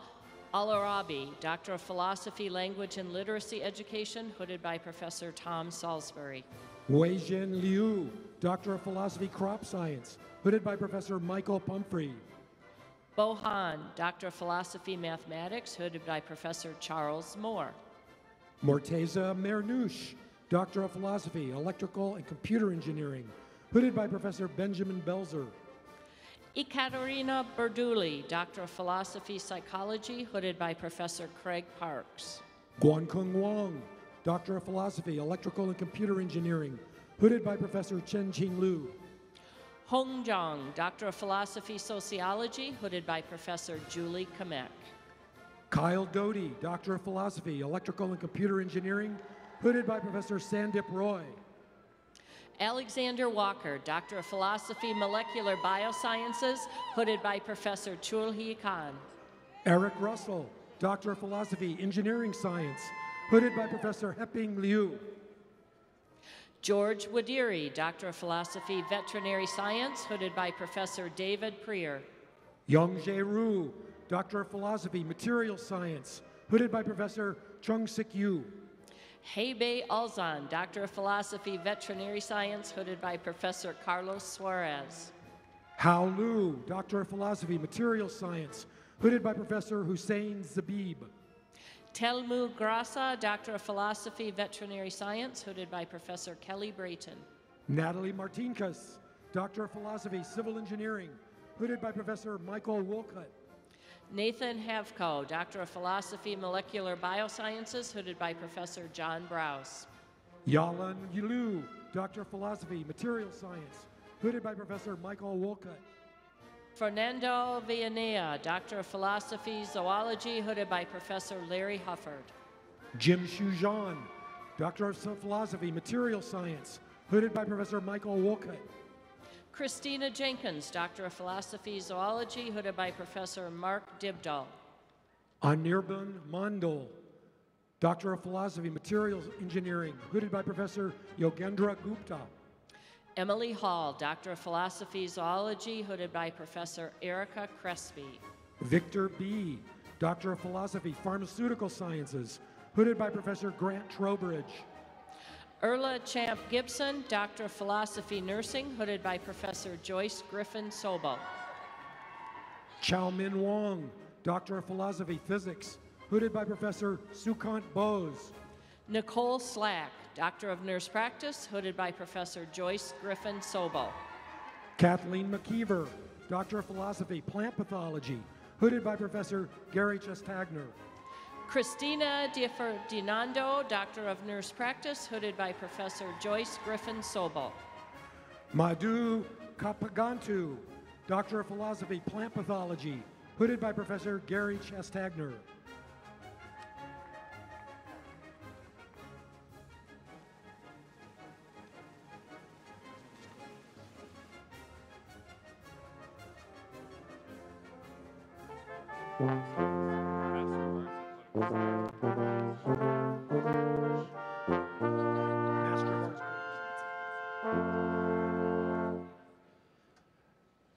Al-Arabi, Doctor of Philosophy, Language and Literacy Education, hooded by Professor Tom Salisbury. Weizhen Liu, Doctor of Philosophy, Crop Science, hooded by Professor Michael Pumphrey. Bohan, Doctor of Philosophy, Mathematics, hooded by Professor Charles Moore. Morteza Mernouche, Doctor of Philosophy, Electrical and Computer Engineering, hooded by Professor Benjamin Belzer. Ekaterina Berduli, Doctor of Philosophy, Psychology, hooded by Professor Craig Parks. Guankung Wang, Doctor of Philosophy, Electrical and Computer Engineering, hooded by Professor Chen Qing Lu. Hong Zhang, Doctor of Philosophy, Sociology, hooded by Professor Julie Kamek. Kyle Doty, Doctor of Philosophy, Electrical and Computer Engineering, hooded by Professor Sandip Roy. Alexander Walker, Doctor of Philosophy, Molecular Biosciences, hooded by Professor Chul-Hee Khan. Eric Russell, Doctor of Philosophy, Engineering Science, hooded by Professor Heping Liu. George Wadiri, Doctor of Philosophy, Veterinary Science, hooded by Professor David Prier. Yongjae Ru, Doctor of Philosophy, Material Science, hooded by Professor Chung-Sik Yu. Hebei Alzan, Doctor of Philosophy, Veterinary Science, hooded by Professor Carlos Suarez. Hao Lu, Doctor of Philosophy, Material Science, hooded by Professor Hussein Zabib. Telmu Grasa, Doctor of Philosophy, Veterinary Science, hooded by Professor Kelly Brayton. Natalie Martinkus, Doctor of Philosophy, Civil Engineering, hooded by Professor Michael Wolcott. Nathan Havko, Doctor of Philosophy, Molecular Biosciences, hooded by Professor John Browse. Yalan Yulu, Doctor of Philosophy, Material Science, hooded by Professor Michael Wolcott. Fernando Villanea, Doctor of Philosophy, Zoology, hooded by Professor Larry Hufford. Jim Shujan, Doctor of Philosophy, Material Science, hooded by Professor Michael Wolcott. Christina Jenkins, Doctor of Philosophy, Zoology, hooded by Professor Mark Dibdahl. Anirban Mandal, Doctor of Philosophy, Materials Engineering, hooded by Professor Yogendra Gupta. Emily Hall, Doctor of Philosophy, Zoology, hooded by Professor Erica Crespi. Victor B., Doctor of Philosophy, Pharmaceutical Sciences, hooded by Professor Grant Trowbridge. Erla Champ Gibson, Doctor of Philosophy, Nursing, hooded by Professor Joyce Griffin Sobel. Chao Min Wong, Doctor of Philosophy, Physics, hooded by Professor Sukant Bose. Nicole Slack, Doctor of Nurse Practice, hooded by Professor Joyce Griffin Sobel. Kathleen McKeever, Doctor of Philosophy, Plant Pathology, hooded by Professor Gary Chestagner. Christina DiFerdinando, Doctor of Nurse Practice, hooded by Professor Joyce Griffin Sobel. Madhu Kapagantu, Doctor of Philosophy, Plant Pathology, hooded by Professor Gary Chestagner.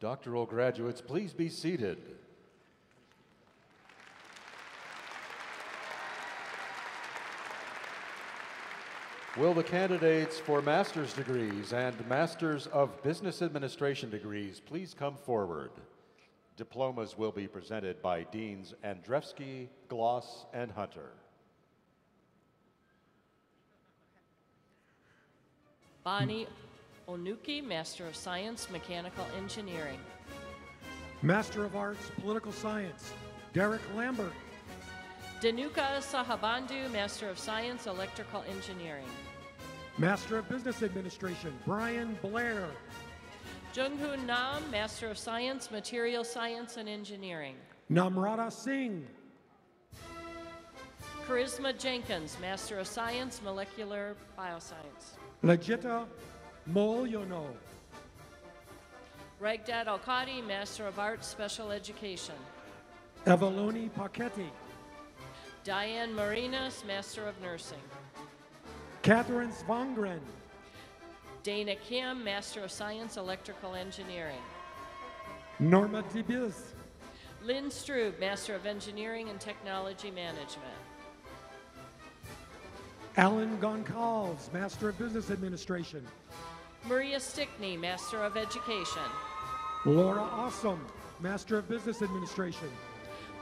Doctoral graduates, please be seated. Will the candidates for master's degrees and Masters of Business Administration degrees please come forward? Diplomas will be presented by Deans Andrewski, Gloss, and Hunter. Bonnie Onuki, Master of Science, Mechanical Engineering. Master of Arts, Political Science, Derek Lambert. Danuka Sahabandu, Master of Science, Electrical Engineering. Master of Business Administration, Brian Blair. Junghoon Nam, Master of Science, Material Science and Engineering. Namrata Singh. Charisma Jenkins, Master of Science, Molecular Bioscience. Legita Molyono. Regdad Alkadi, Master of Arts, Special Education. Evaloni Paquetti. Diane Marinas, Master of Nursing. Catherine Svangren. Dana Kim, Master of Science, Electrical Engineering. Norma Dibiz. Lynn Strube, Master of Engineering and Technology Management. Alan Goncalves, Master of Business Administration. Maria Stickney, Master of Education. Laura Awesome, Master of Business Administration.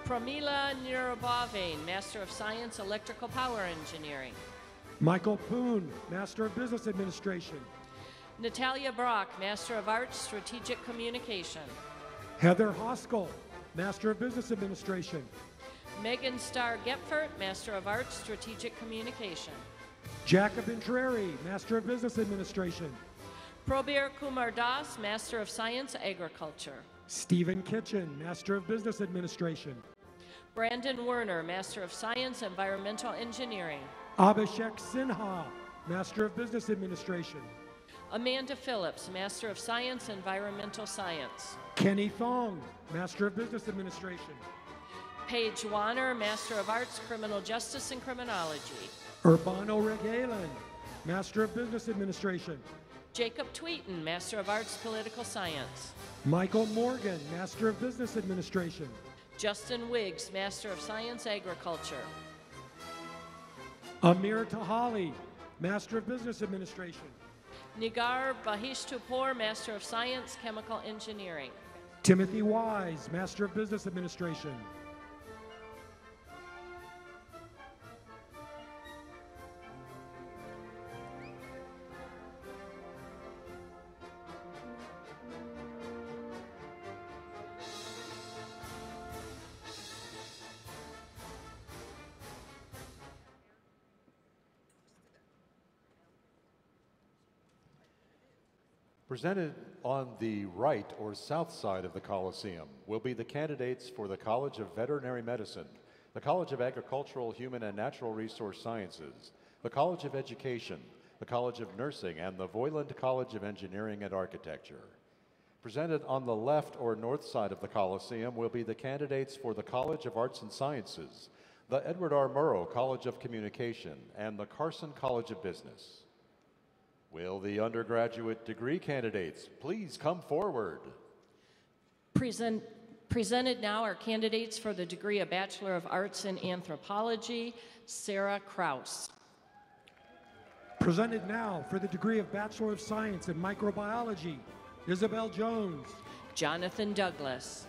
Pramila Nirabhavane, Master of Science, Electrical Power Engineering. Michael Poon, Master of Business Administration. Natalia Brock, Master of Arts, Strategic Communication. Heather Hoskell, Master of Business Administration. Megan Starr Gepfert, Master of Arts, Strategic Communication. Jacobin Treri, Master of Business Administration. Probir Kumar Das, Master of Science, Agriculture. Stephen Kitchen, Master of Business Administration. Brandon Werner, Master of Science, Environmental Engineering. Abhishek Sinha, Master of Business Administration. Amanda Phillips, Master of Science, Environmental Science. Kenny Thong, Master of Business Administration. Paige Warner, Master of Arts, Criminal Justice and Criminology. Urbano Regalan, Master of Business Administration. Jacob Tweeton, Master of Arts, Political Science. Michael Morgan, Master of Business Administration. Justin Wiggs, Master of Science, Agriculture. Amir Tahali, Master of Business Administration. Nigar Bahishtupour, Master of Science, Chemical Engineering. Timothy Wise, Master of Business Administration. Presented on the right or south side of the Coliseum will be the candidates for the College of Veterinary Medicine, the College of Agricultural, Human, and Natural Resource Sciences, the College of Education, the College of Nursing, and the Voiland College of Engineering and Architecture. Presented on the left or north side of the Coliseum will be the candidates for the College of Arts and Sciences, the Edward R. Murrow College of Communication, and the Carson College of Business. Will the undergraduate degree candidates please come forward? Presented now are candidates for the degree of Bachelor of Arts in Anthropology, Sarah Kraus. Presented now for the degree of Bachelor of Science in Microbiology, Isabel Jones. Jonathan Douglas.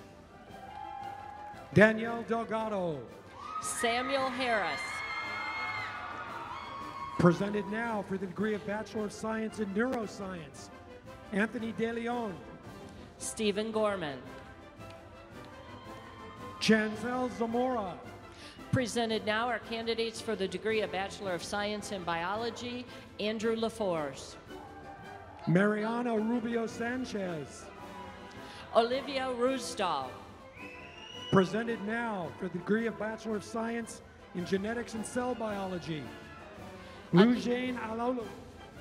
Danielle Delgado. Samuel Harris. Presented now for the degree of Bachelor of Science in Neuroscience, Anthony De Leon. Stephen Gorman. Chancel Zamora. Presented now are candidates for the degree of Bachelor of Science in Biology, Andrew LaForce. Mariana Rubio Sanchez. Olivia Rusdahl. Presented now for the degree of Bachelor of Science in Genetics and Cell Biology, Lujane Alolu.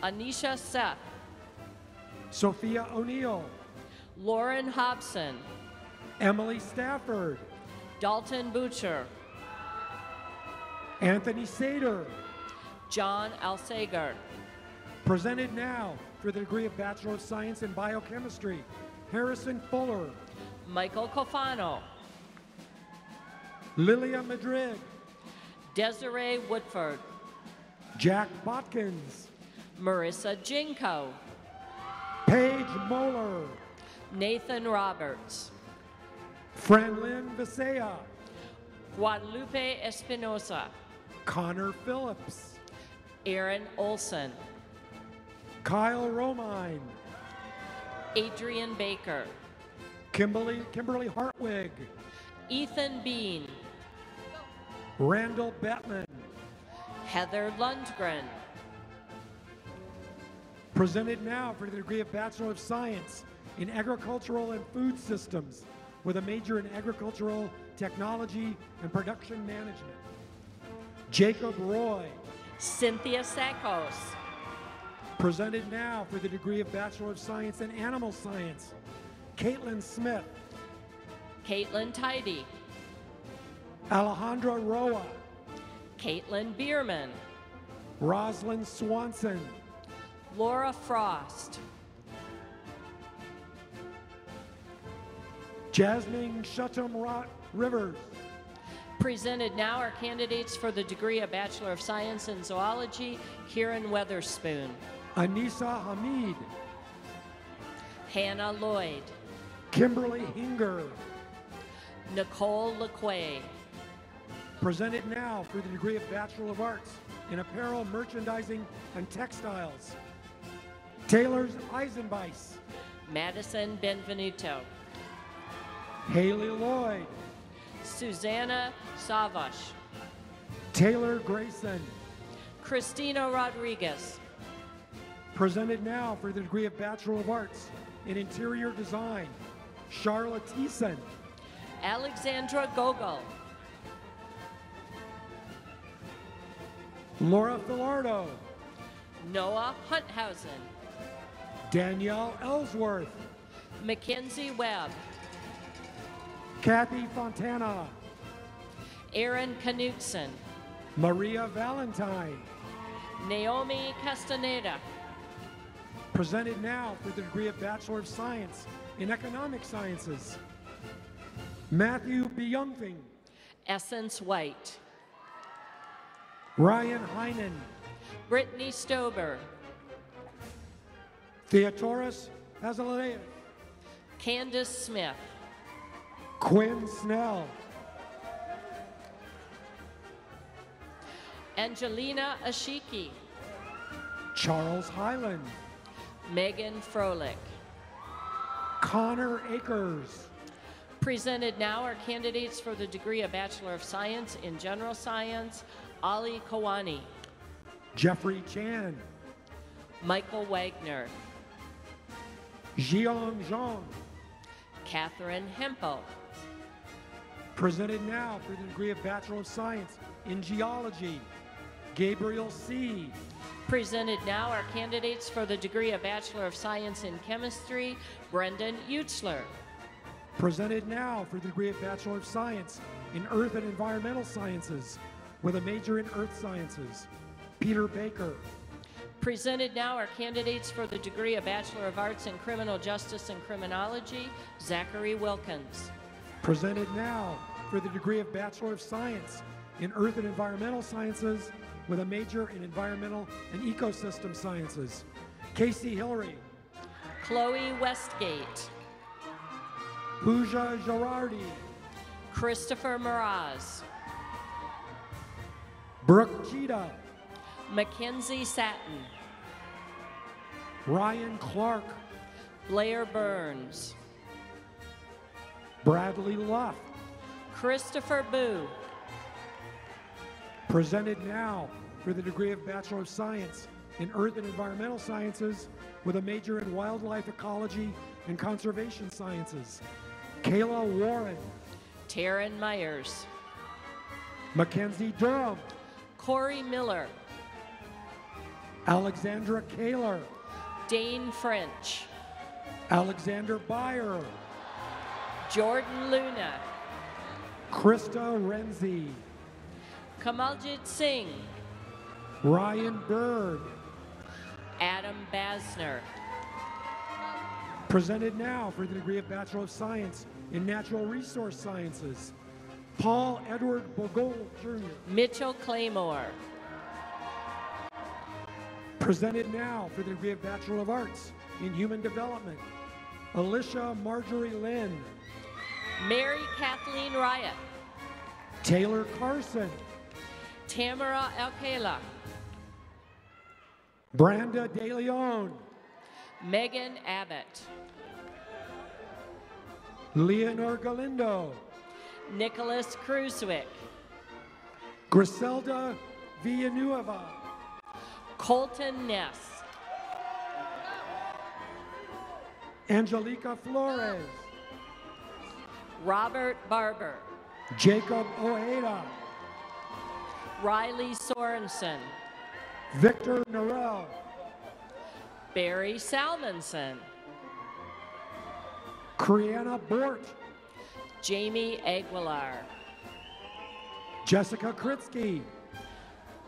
Anisha Seth. Sophia O'Neill. Lauren Hobson. Emily Stafford. Dalton Butcher. Anthony Sater. John Alsager. Presented now for the degree of Bachelor of Science in Biochemistry, Harrison Fuller. Michael Cofano. Lilia Madrid. Desiree Woodford. Jack Botkins. Marissa Jinko. Paige Moeller. Nathan Roberts. Franlin Visea. Guadalupe Espinosa. Connor Phillips. Aaron Olson. Kyle Romine. Adrian Baker. Kimberly Hartwig. Ethan Bean. Randall Bettman. Heather Lundgren. Presented now for the degree of Bachelor of Science in Agricultural and Food Systems with a major in Agricultural Technology and Production Management, Jacob Roy. Cynthia Sakos. Presented now for the degree of Bachelor of Science in Animal Science, Caitlin Smith. Caitlin Tidy. Alejandra Roa. Caitlin Bierman. Rosalind Swanson. Laura Frost. Jasmine Shutum Rivers. Presented now are candidates for the degree of Bachelor of Science in Zoology, Kieran Weatherspoon. Anissa Hamid. Hannah Lloyd. Kimberly Hinger. Nicole LeQuay. Presented now for the degree of Bachelor of Arts in Apparel, Merchandising, and Textiles, Taylor Eisenbeiss. Madison Benvenuto. Haley Lloyd. Susanna Savash. Taylor Grayson. Christina Rodriguez. Presented now for the degree of Bachelor of Arts in Interior Design, Charlotte Thiessen. Alexandra Gogol. Laura Filardo. Noah Hunthausen. Danielle Ellsworth. Mackenzie Webb. Kathy Fontana. Aaron Knutson. Maria Valentine. Naomi Castaneda. Presented now for the degree of Bachelor of Science in Economic Sciences, Matthew Byungthing. Essence White. Ryan Heinen. Brittany Stober. Theodoros Hazaleas. Candace Smith. Quinn Snell. Angelina Ashiki. Charles Highland. Megan Froelich. Connor Akers. Presented now are candidates for the degree of Bachelor of Science in General Science, Ali Kawani. Jeffrey Chan. Michael Wagner. Jiang Zhang. Catherine Hempel. Presented now for the degree of Bachelor of Science in Geology, Gabriel C. Presented now are candidates for the degree of Bachelor of Science in Chemistry, Brendan Utzler. Presented now for the degree of Bachelor of Science in Earth and Environmental Sciences with a major in Earth Sciences, Peter Baker. Presented now are candidates for the degree of Bachelor of Arts in Criminal Justice and Criminology, Zachary Wilkins. Presented now for the degree of Bachelor of Science in Earth and Environmental Sciences with a major in Environmental and Ecosystem Sciences, Casey Hillary. Chloe Westgate. Pooja Girardi. Christopher Miraz. Brooke Cheetah. Mackenzie Satin. Ryan Clark. Blair Burns. Bradley Luff. Christopher Boo. Presented now for the degree of Bachelor of Science in Earth and Environmental Sciences with a major in Wildlife Ecology and Conservation Sciences, Kayla Warren. Taryn Myers. Mackenzie Durham. Corey Miller. Alexandra Kaler. Dane French. Alexander Byer. Jordan Luna. Krista Renzi. Kamaljit Singh. Ryan Bird. Adam Basner. Presented now for the degree of Bachelor of Science in Natural Resource Sciences, Paul Edward Bogle, Jr. Mitchell Claymore. Presented now for the degree of Bachelor of Arts in Human Development, Alicia Marjorie Lynn. Mary Kathleen Riot. Taylor Carson. Tamara Alcala. Branda De Leon. Megan Abbott. Leonor Galindo. Nicholas Kruswick. Griselda Villanueva. Colton Ness. Angelica Flores. Robert Barber. Jacob Ojeda. Riley Sorensen. Victor Norell. Barry Salmonson. Kriana Bort. Jamie Aguilar. Jessica Kritsky.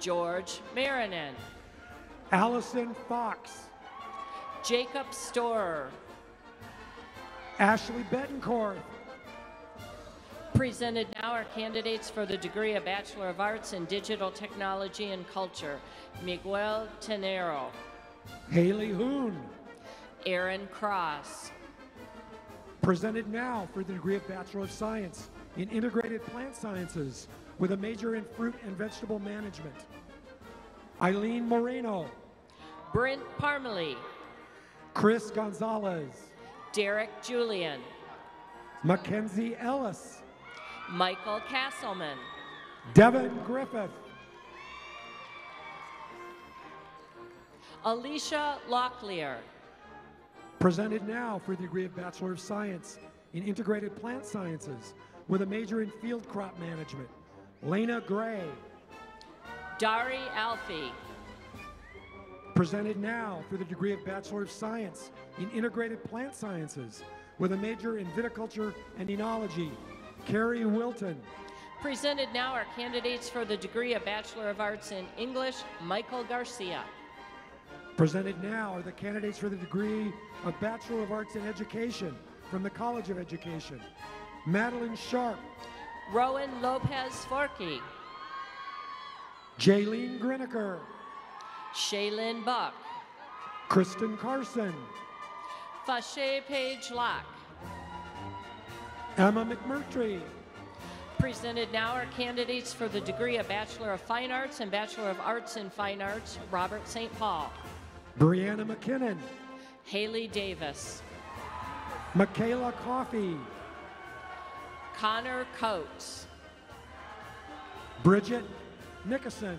George Marinin. Allison Fox. Jacob Storer. Ashley Betancourt. Presented now are candidates for the degree of Bachelor of Arts in Digital Technology and Culture, Miguel Tenero. Haley Hoon. Aaron Cross. Presented now for the degree of Bachelor of Science in Integrated Plant Sciences with a major in Fruit and Vegetable Management, Eileen Moreno. Brent Parmalee. Chris Gonzalez. Derek Julian. Mackenzie Ellis. Michael Castleman. Devin Griffith. Alicia Locklear. Presented now for the degree of Bachelor of Science in Integrated Plant Sciences with a major in Field Crop Management, Lena Gray. Dari Alfie. Presented now for the degree of Bachelor of Science in Integrated Plant Sciences with a major in Viticulture and Enology, Carrie Wilton. Presented now are candidates for the degree of Bachelor of Arts in English, Michael Garcia. Presented now are the candidates for the degree of Bachelor of Arts in Education from the College of Education, Madeline Sharp. Rowan Lopez Forkey. Jaylene Griniker. Shaylin Buck. Kristen Carson. Fashe Page Locke. Emma McMurtry. Presented now are candidates for the degree of Bachelor of Fine Arts and Bachelor of Arts in Fine Arts, Robert St. Paul. Brianna McKinnon. Haley Davis. Michaela Coffey. Connor Coates. Bridget Nickerson.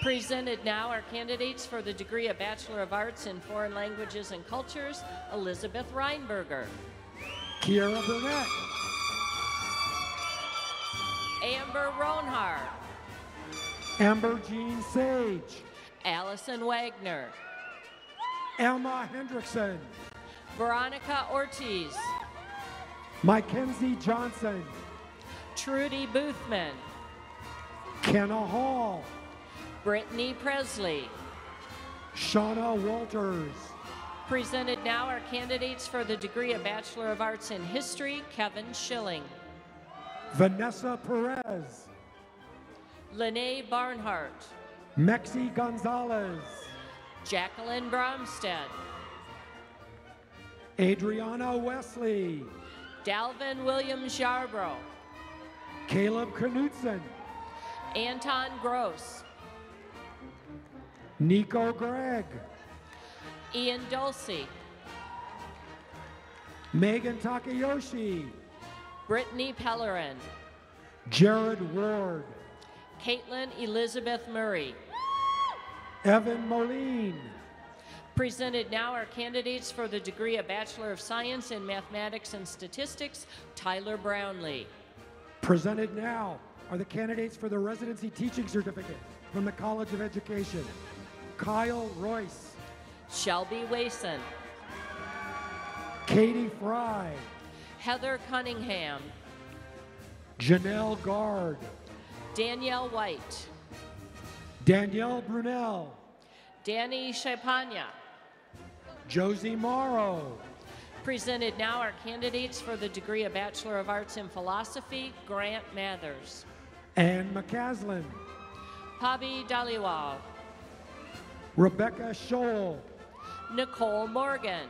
Presented now are candidates for the degree of Bachelor of Arts in Foreign Languages and Cultures, Elizabeth Reinberger. Kiera Burnett. Amber Ronhard. Amber Jean Sage. Allison Wagner. Elma Hendrickson. Veronica Ortiz. Mackenzie Johnson. Trudy Boothman. Kenna Hall. Brittany Presley. Shauna Walters. Presented now are candidates for the degree of Bachelor of Arts in History, Kevin Schilling. Vanessa Perez. Lene Barnhart. Mexi Gonzalez. Jacqueline Bromstead. Adriana Wesley. Dalvin Williams Yarbrough. Caleb Knutson. Anton Gross. Nico Gregg. Ian Dulce. Megan Takayoshi. Brittany Pellerin. Jared Ward. Caitlin Elizabeth Murray. Evan Moline. Presented now are candidates for the degree of Bachelor of Science in Mathematics and Statistics, Tyler Brownlee. Presented now are the candidates for the Residency Teaching Certificate from the College of Education. Kyle Royce. Shelby Wason. Katie Fry. Heather Cunningham. Janelle Gard. Danielle White. Danielle Brunel. Danny Chapanya. Josie Morrow. Presented now are candidates for the degree of Bachelor of Arts in Philosophy, Grant Mathers. Ann McCaslin. Pabi Dhaliwal. Rebecca Scholl. Nicole Morgan.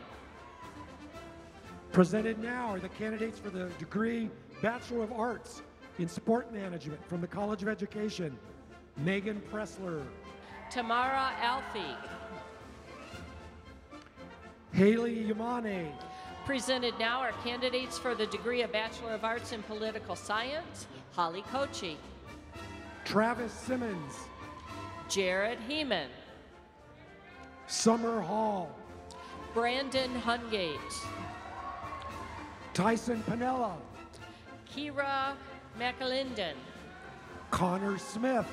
Presented now are the candidates for the degree Bachelor of Arts in Sport Management from the College of Education. Megan Pressler. Tamara Alfie. Haley Yamane. Presented now are candidates for the degree of Bachelor of Arts in Political Science, Holly Kochi. Travis Simmons. Jared Heeman. Summer Hall. Brandon Hungate. Tyson Panella. Kira McAlinden. Connor Smith.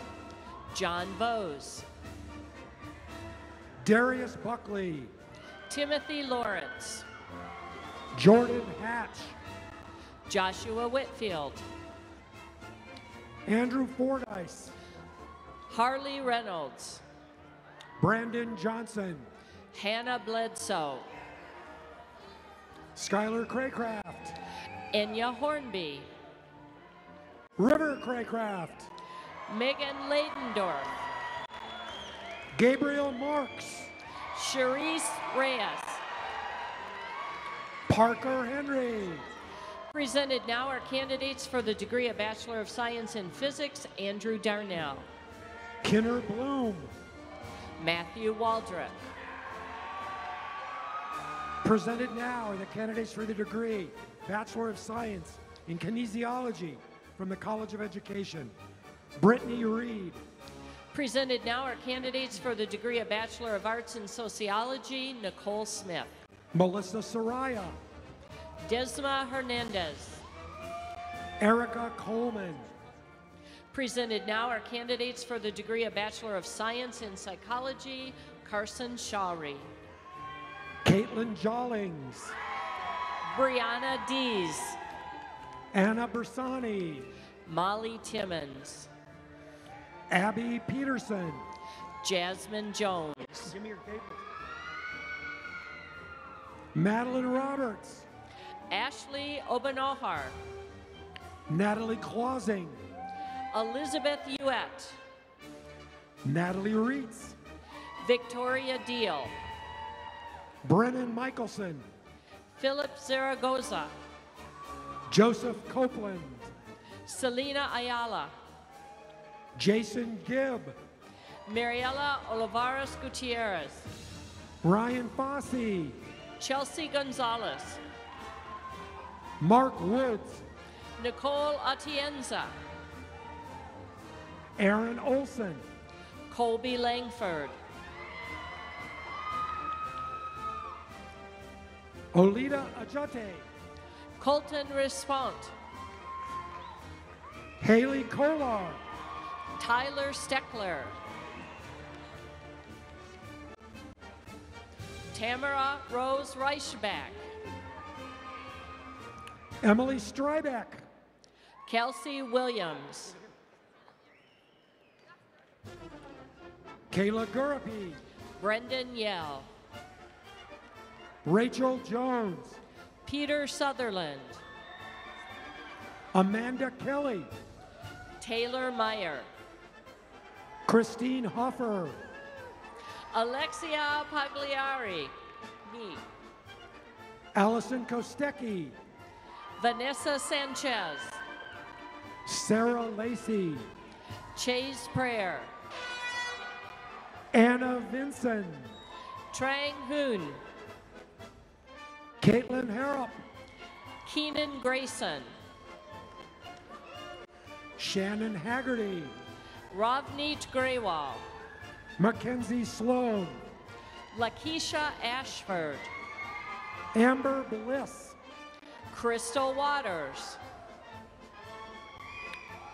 John Bose. Darius Buckley. Timothy Lawrence. Jordan Hatch. Joshua Whitfield. Andrew Fordyce. Harley Reynolds. Brandon Johnson. Hannah Bledsoe. Skylar Craycraft. Enya Hornby. River Craycraft. Megan Leidendorf. Gabriel Marks. Cherise Reyes. Parker Henry. Presented now are candidates for the degree of Bachelor of Science in Physics, Andrew Darnell. Kinner Bloom. Matthew Waldrop. Presented now are the candidates for the degree Bachelor of Science in Kinesiology from the College of Education. Brittany Reed. Presented now are candidates for the degree of Bachelor of Arts in Sociology, Nicole Smith. Melissa Soraya. Desma Hernandez. Erica Coleman. Presented now are candidates for the degree of Bachelor of Science in Psychology, Carson Shawry. Caitlin Jollings. Brianna Dees. Anna Bersani. Molly Timmons. Abby Peterson. Jasmine Jones. Give me your papers. Madeline Roberts. Ashley Obanohar. Natalie Clausing. Elizabeth Uett. Natalie Reitz. Victoria Deal. Brennan Michelson. Philip Zaragoza. Joseph Copeland. Selena Ayala. Jason Gibb. Mariela Olivares Gutierrez. Ryan Fossey. Chelsea Gonzalez. Mark Woods. Nicole Atienza. Aaron Olson. Colby Langford. Olita Ajate. Colton Rispont. Haley Kolar. Tyler Steckler. Tamara Rose Reichbach. Emily Strybeck. Kelsey Williams. Kayla Gurapi. Brendan Yell. Rachel Jones. Peter Sutherland. Amanda Kelly. Taylor Meyer. Christine Hoffer. Alexia Pagliari. Me. Allison Kostecki. Vanessa Sanchez. Sarah Lacey. Chase Prayer. Anna Vinson. Trang Hoon. Caitlin Harrop. Keenan Grayson. Shannon Haggerty. Ravneet Grewal. Mackenzie Sloan. Lakeisha Ashford. Amber Bliss. Crystal Waters.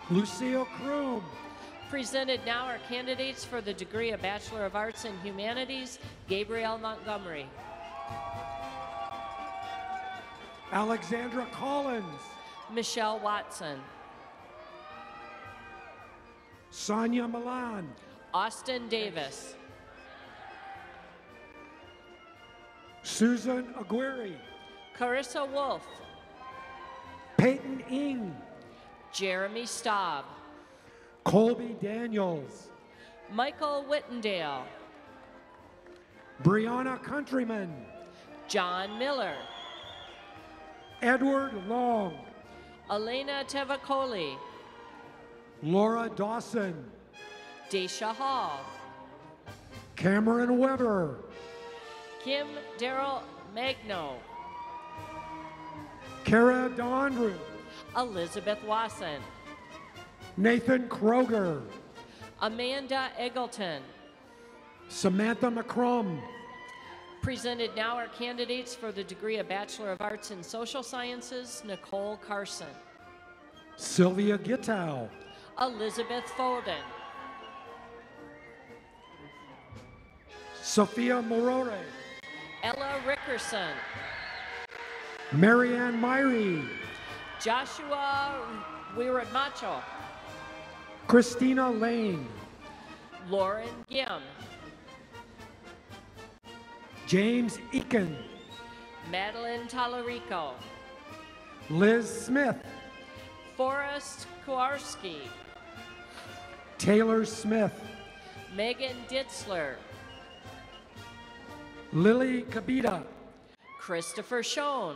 Lucille Kroom. Presented now are candidates for the degree of Bachelor of Arts in Humanities, Gabrielle Montgomery. Alexandra Collins. Michelle Watson. Sonia Milan. Austin Davis. Susan Aguirre. Carissa Wolf. Peyton Ing. Jeremy Staub. Colby Daniels. Michael Wittendale. Brianna Countryman. John Miller. Edward Long. Elena Tevacoli. Laura Dawson. Daisha Hall. Cameron Weber. Kim Darrell Magno. Kara Dondru. Elizabeth Wasson. Nathan Kroger. Amanda Eggleton. Samantha McCrum. Presented now are candidates for the degree of Bachelor of Arts in Social Sciences, Nicole Carson. Sylvia Gittow. Elizabeth Foden. Sophia Morore. Ella Rickerson. Marianne Myrie. Joshua Wiramacho. Christina Lane. Lauren Gim. James Eakin. Madeline Talarico. Liz Smith. Forrest Kowarski. Taylor Smith. Megan Ditzler. Lily Kabita. Christopher Schoen.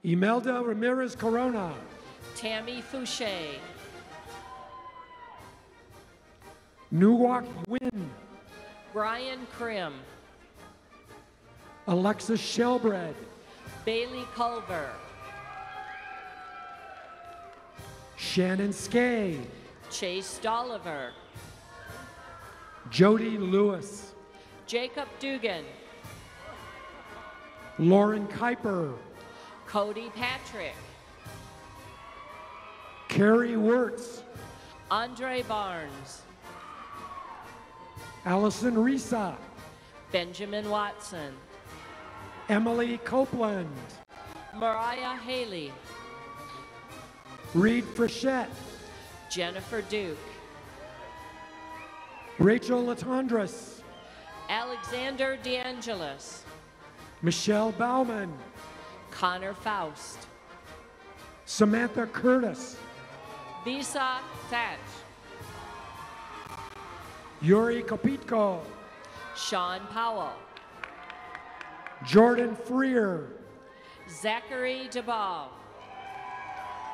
Imelda Ramirez Corona. Tammy Fouché. Nuwak Win. Brian Krim. Alexis Shelbred. Bailey Culver. Shannon Skay. Chase Dolliver. Jody Lewis. Jacob Dugan. Lauren Kuiper. Cody Patrick. Carrie Wirtz. Andre Barnes. Allison Risa. Benjamin Watson. Emily Copeland. Mariah Haley. Reed Frechette. Jennifer Duke. Rachel Latondras. Alexander DeAngelis. Michelle Bauman. Connor Faust. Samantha Curtis. Visa Thatch. Yuri Kopitko. Sean Powell. Jordan Freer. Zachary DeBall.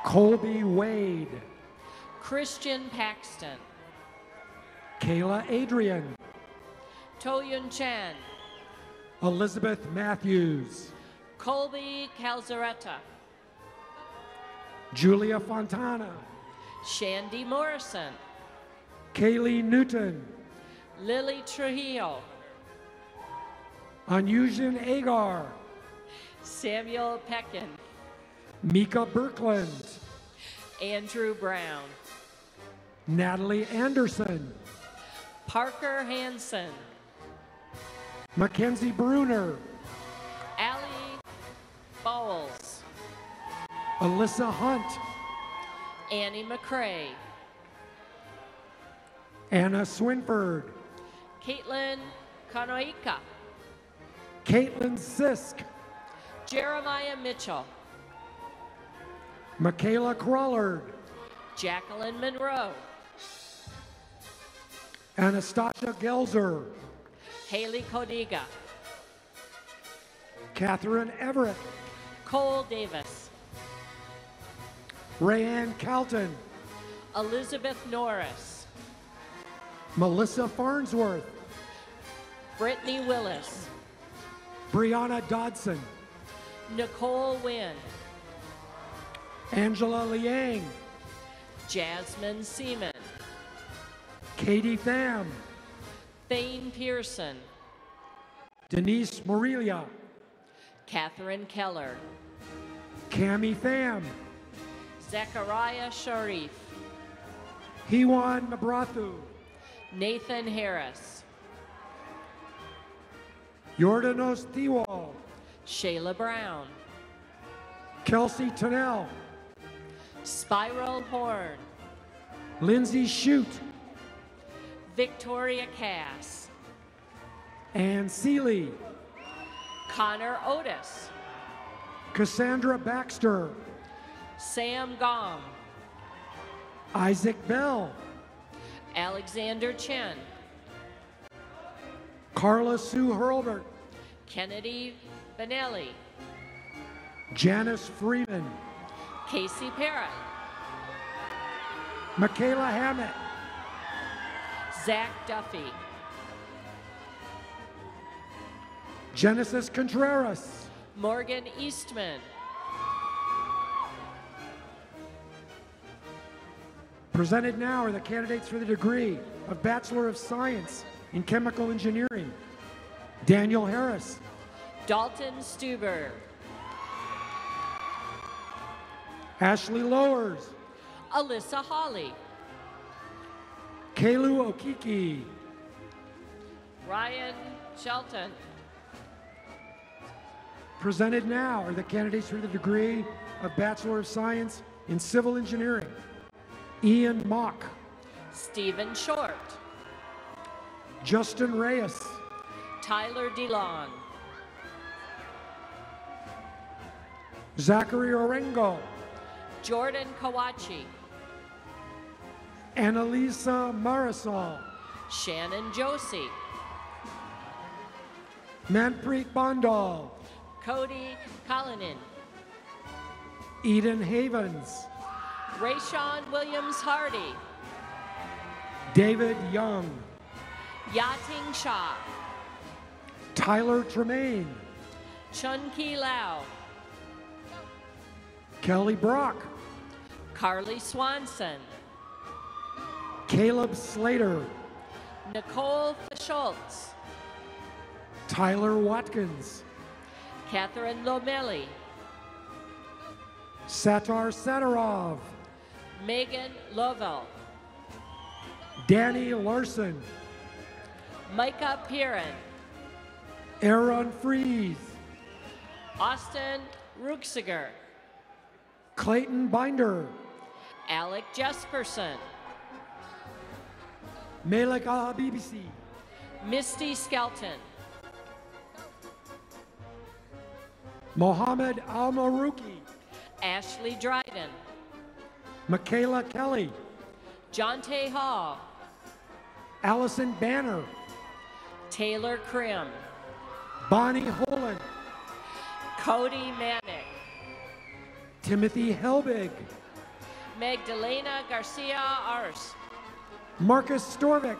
Colby Wade. Christian Paxton. Kayla Adrian. Toyun Chan. Elizabeth Matthews. Colby Calzaretta. Julia Fontana. Shandy Morrison. Kaylee Newton, Lily Trujillo, Anyujan Agar, Samuel Peckin, Mika Birkland, Andrew Brown, Natalie Anderson, Parker Hansen, Mackenzie Bruner, Allie Bowles, Alyssa Hunt, Annie McCrae, Anna Swinford, Caitlin Kanoika, Caitlin Sisk, Jeremiah Mitchell, Michaela Crawlard, Jacqueline Monroe, Anastasia Gelzer, Haley Codiga, Catherine Everett, Cole Davis, Rayanne Calton, Elizabeth Norris, Melissa Farnsworth, Brittany Willis, Brianna Dodson, Nicole Wynn, Angela Liang, Jasmine Seaman, Katie Pham, Thane Pearson, Denise Morelia, Catherine Keller, Cami Pham, Zechariah Sharif, Hewan Nabrathu, Nathan Harris, Jordanos Thiwal, Shayla Brown, Kelsey Tonnell, Spiral Horn, Lindsay Shute, Victoria Cass, Ann Seeley, Connor Otis, Cassandra Baxter, Sam Gom, Isaac Bell, Alexander Chen, Carla Sue Hurlbert, Kennedy Benelli, Janice Freeman, Casey Parrott, Michaela Hammett, Zach Duffy, Genesis Contreras, Morgan Eastman, Presented now are the candidates for the degree of Bachelor of Science in Chemical Engineering. Daniel Harris, Dalton Stuber, Ashley Lowers, Alyssa Hawley, Kalu Okiki, Ryan Shelton, Presented now are the candidates for the degree of Bachelor of Science in Civil Engineering. Ian Mock, Stephen Short, Justin Reyes, Tyler DeLong, Zachary Orengo, Jordan Kawachi, Annalisa Marisol, Shannon Josie, Manpreet Bandal, Cody Collinen, Eden Havens, Rayshawn Williams Hardy, David Young, Yating Shah, Tyler Tremaine, Chun Ki Lau, Kelly Brock, Carly Swanson, Caleb Slater, Nicole Schultz, Tyler Watkins, Catherine Lomelli, Satar Satarov, Megan Lovell, Danny Larson, Micah Piran, Aaron Fries, Austin Ruxiger, Clayton Binder, Alec Jesperson, Malik Al-Habibisi, Misty Skelton, Mohammed Al-Maruki, Ashley Dryden, Michaela Kelly, Jonte Hall, Allison Banner, Taylor Krim, Bonnie Holen, Cody Manick, Timothy Helbig, Magdalena Garcia Ars. Marcus Storvik,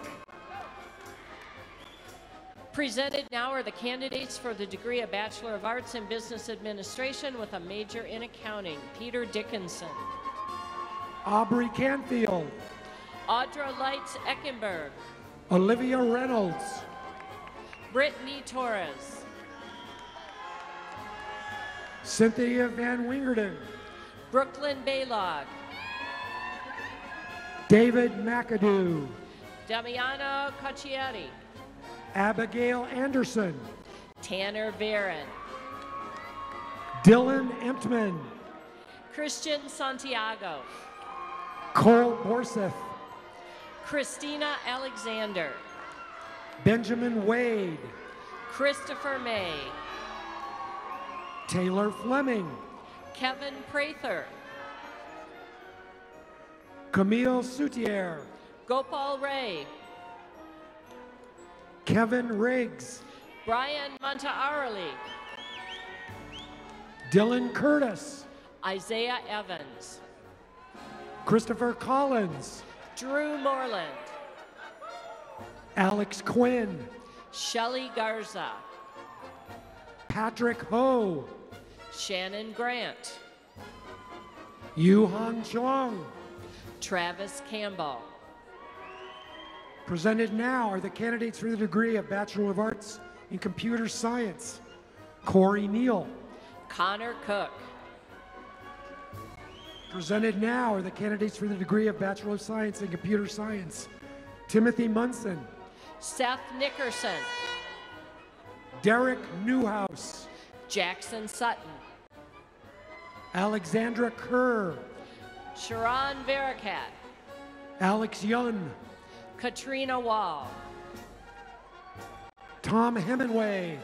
Presented now are the candidates for the degree of Bachelor of Arts in Business Administration with a major in accounting. Peter Dickinson, Aubrey Canfield, Audra Leitz Eckenberg. Olivia Reynolds. Brittany Torres. Cynthia Van Wingerden. Brooklyn Baylog. David McAdoo. Damiano Cacciari. Abigail Anderson. Tanner Barron. Dylan Emptman. Christian Santiago. Cole Borseth. Christina Alexander. Benjamin Wade. Christopher May. Taylor Fleming. Kevin Prather. Camille Soutier. Gopal Ray. Kevin Riggs. Brian Montaarali. Dylan Curtis. Isaiah Evans. Christopher Collins. Drew Moreland. Alex Quinn. Shelley Garza. Patrick Ho. Shannon Grant. Yu Han Chong. Travis Campbell. Presented now are the candidates for the degree of Bachelor of Arts in Computer Science. Corey Neal. Connor Cook. Presented now are the candidates for the degree of Bachelor of Science in Computer Science. Timothy Munson. Seth Nickerson. Derek Newhouse. Jackson Sutton. Alexandra Kerr. Sharon Vericat. Alex Yun. Katrina Wall. Tom Hemingway.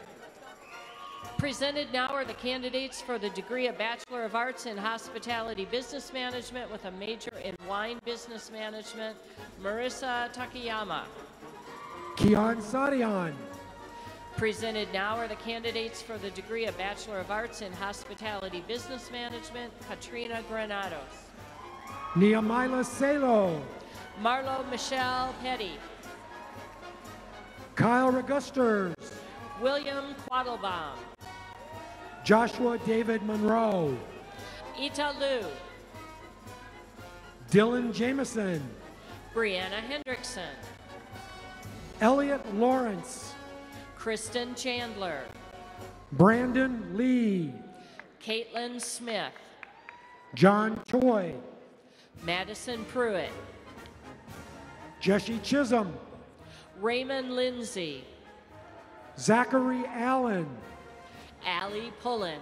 Presented now are the candidates for the degree of Bachelor of Arts in Hospitality Business Management with a major in Wine Business Management, Marissa Takayama. Kian Sadian. Presented now are the candidates for the degree of Bachelor of Arts in Hospitality Business Management, Katrina Granados. Nehemiah Salo. Marlo Michelle Petty. Kyle Regusters. William Quattlebaum. Joshua David Monroe. Ita Liu. Dylan Jameson. Brianna Hendrickson. Elliot Lawrence. Kristen Chandler. Brandon Lee. Caitlin Smith. John Choi. Madison Pruitt. Jesse Chisholm. Raymond Lindsay. Zachary Allen. Allie Pullen.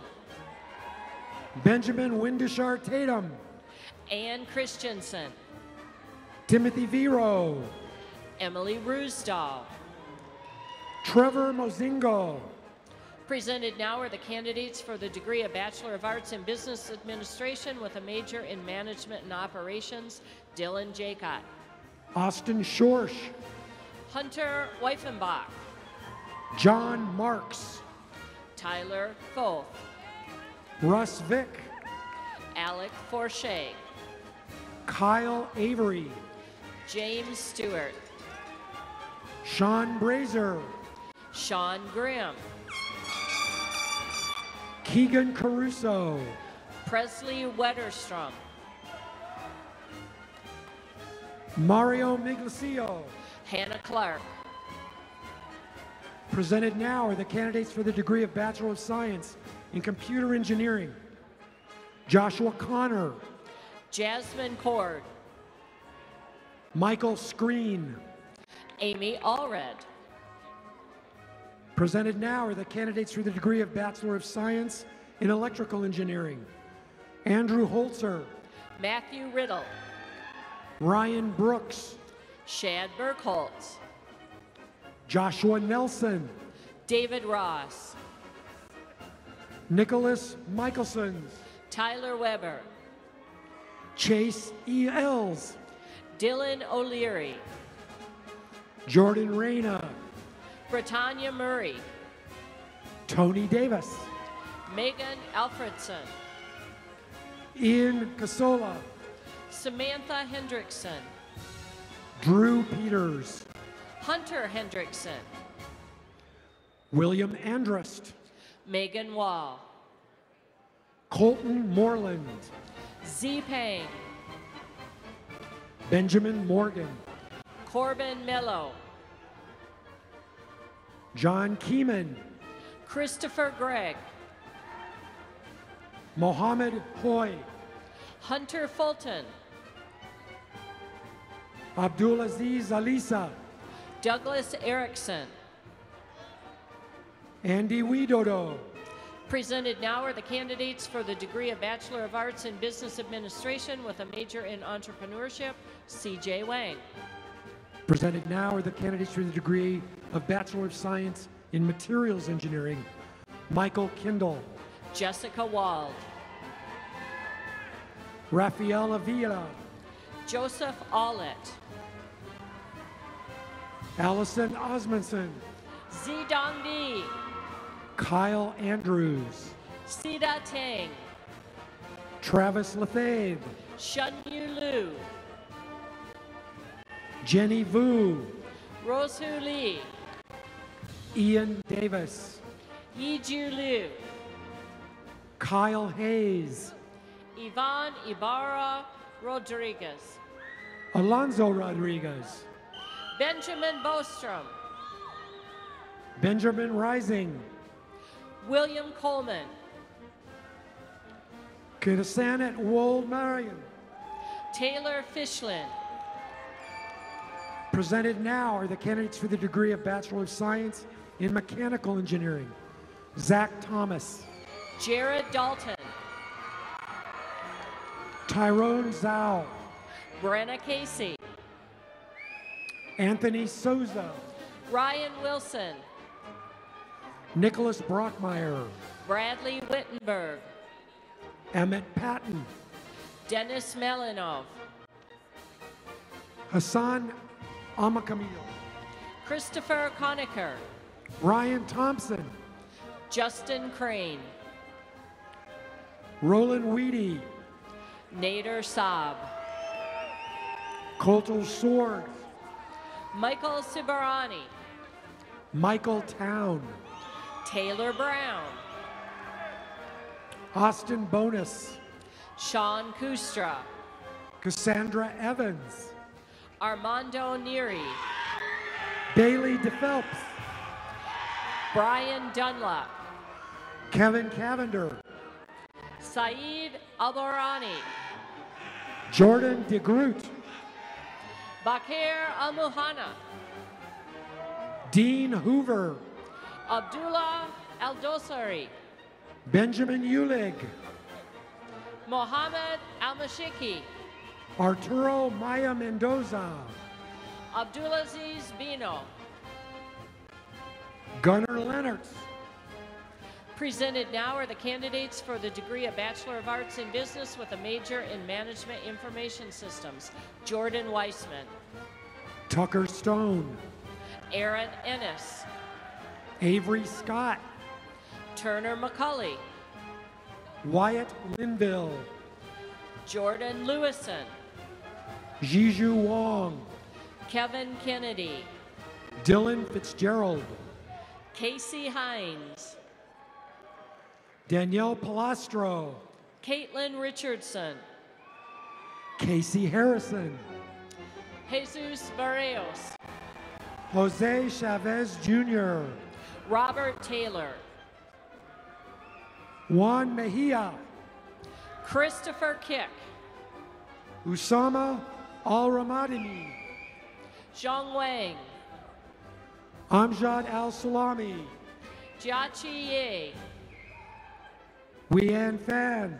Benjamin Windishar Tatum. Ann Christensen. Timothy Vero. Emily Ruesdahl. Trevor Mozingo. Presented now are the candidates for the degree of Bachelor of Arts in Business Administration with a major in Management and Operations, Dylan Jacott. Austin Schorsch. Hunter Weifenbach. John Marks. Tyler Foth. Russ Vick. Alec Forche. Kyle Avery. James Stewart. Sean Brazer. Sean Grimm. Keegan Caruso. Presley Wetterstrom. Mario Miglicio. Hannah Clark. Presented now are the candidates for the degree of Bachelor of Science in Computer Engineering. Joshua Connor. Jasmine Cord. Michael Screen. Amy Allred. Presented now are the candidates for the degree of Bachelor of Science in Electrical Engineering. Andrew Holzer. Matthew Riddle. Ryan Brooks. Shad Burkholtz. Joshua Nelson. David Ross. Nicholas Michelson. Tyler Weber. Chase E. Ells. Dylan O'Leary. Jordan Reyna. Britannia Murray. Tony Davis. Megan Alfredson. Ian Casola. Samantha Hendrickson. Drew Peters. Hunter Hendrickson. William Andrust. Megan Wall. Colton Moreland. Z Pang. Benjamin Morgan, Corbin Mello, John Keeman, Christopher Gregg, Mohammed Hoy, Hunter Fulton, Abdulaziz Alisa, Douglas Erickson. Andy Widodo, Presented now are the candidates for the degree of Bachelor of Arts in Business Administration with a major in entrepreneurship, C.J. Wang. Presented now are the candidates for the degree of Bachelor of Science in Materials Engineering, Michael Kindle, Jessica Wald, Rafael Avila, Joseph Aulet, Allison Osmondson, Zidong Di, Kyle Andrews, Sida Tang, Travis Lefebvre, Shun Yu Lu, Jenny Vu, Rosu Lee, Ian Davis, Yiju Liu, Kyle Hayes, Ivan Ibarra Rodriguez, Alonzo Rodriguez, Benjamin Bostrom, Benjamin Rising, William Coleman, Kirasanet Wold Marion. Taylor Fishlin. Presented now are the candidates for the degree of Bachelor of Science in Mechanical Engineering, Zach Thomas, Jared Dalton, Tyrone Zhao, Brenna Casey, Anthony Souza, Ryan Wilson, Nicholas Brockmeyer, Bradley Wittenberg, Emmett Patton, Dennis Melanov, Hassan Amakamil, Christopher Conacher, Ryan Thompson, Justin Crane, Roland Weedy, Nader Saab, Coltel Sword, Michael Sibarani, Michael Town, Taylor Brown, Austin Bonus, Sean Kustra, Cassandra Evans, Armando Neary, Bailey DePhelps, Brian Dunlap, Kevin Cavender, Saeed Alborani, Jordan DeGroot, Bakir Almuhana, Dean Hoover, Abdullah Aldosari, Benjamin Ulig, Mohammed Almashiki, Arturo Maya Mendoza, Abdulaziz Bino. Gunnar Lennertz, Presented now are the candidates for the degree of Bachelor of Arts in Business with a major in Management Information Systems, Jordan Weissman, Tucker Stone, Aaron Ennis, Avery Scott, Turner McCulley, Wyatt Linville, Jordan Lewison, Jiju Wong, Kevin Kennedy, Dylan Fitzgerald, Casey Hines, Danielle Palastro, Caitlin Richardson, Casey Harrison, Jesus Barrios, Jose Chavez Jr., Robert Taylor, Juan Mejia, Christopher Kick, Usama Al-Ramadani, Zhang Wang, Amjad Al-Salami, Jiaqi Ye. Wean Fan,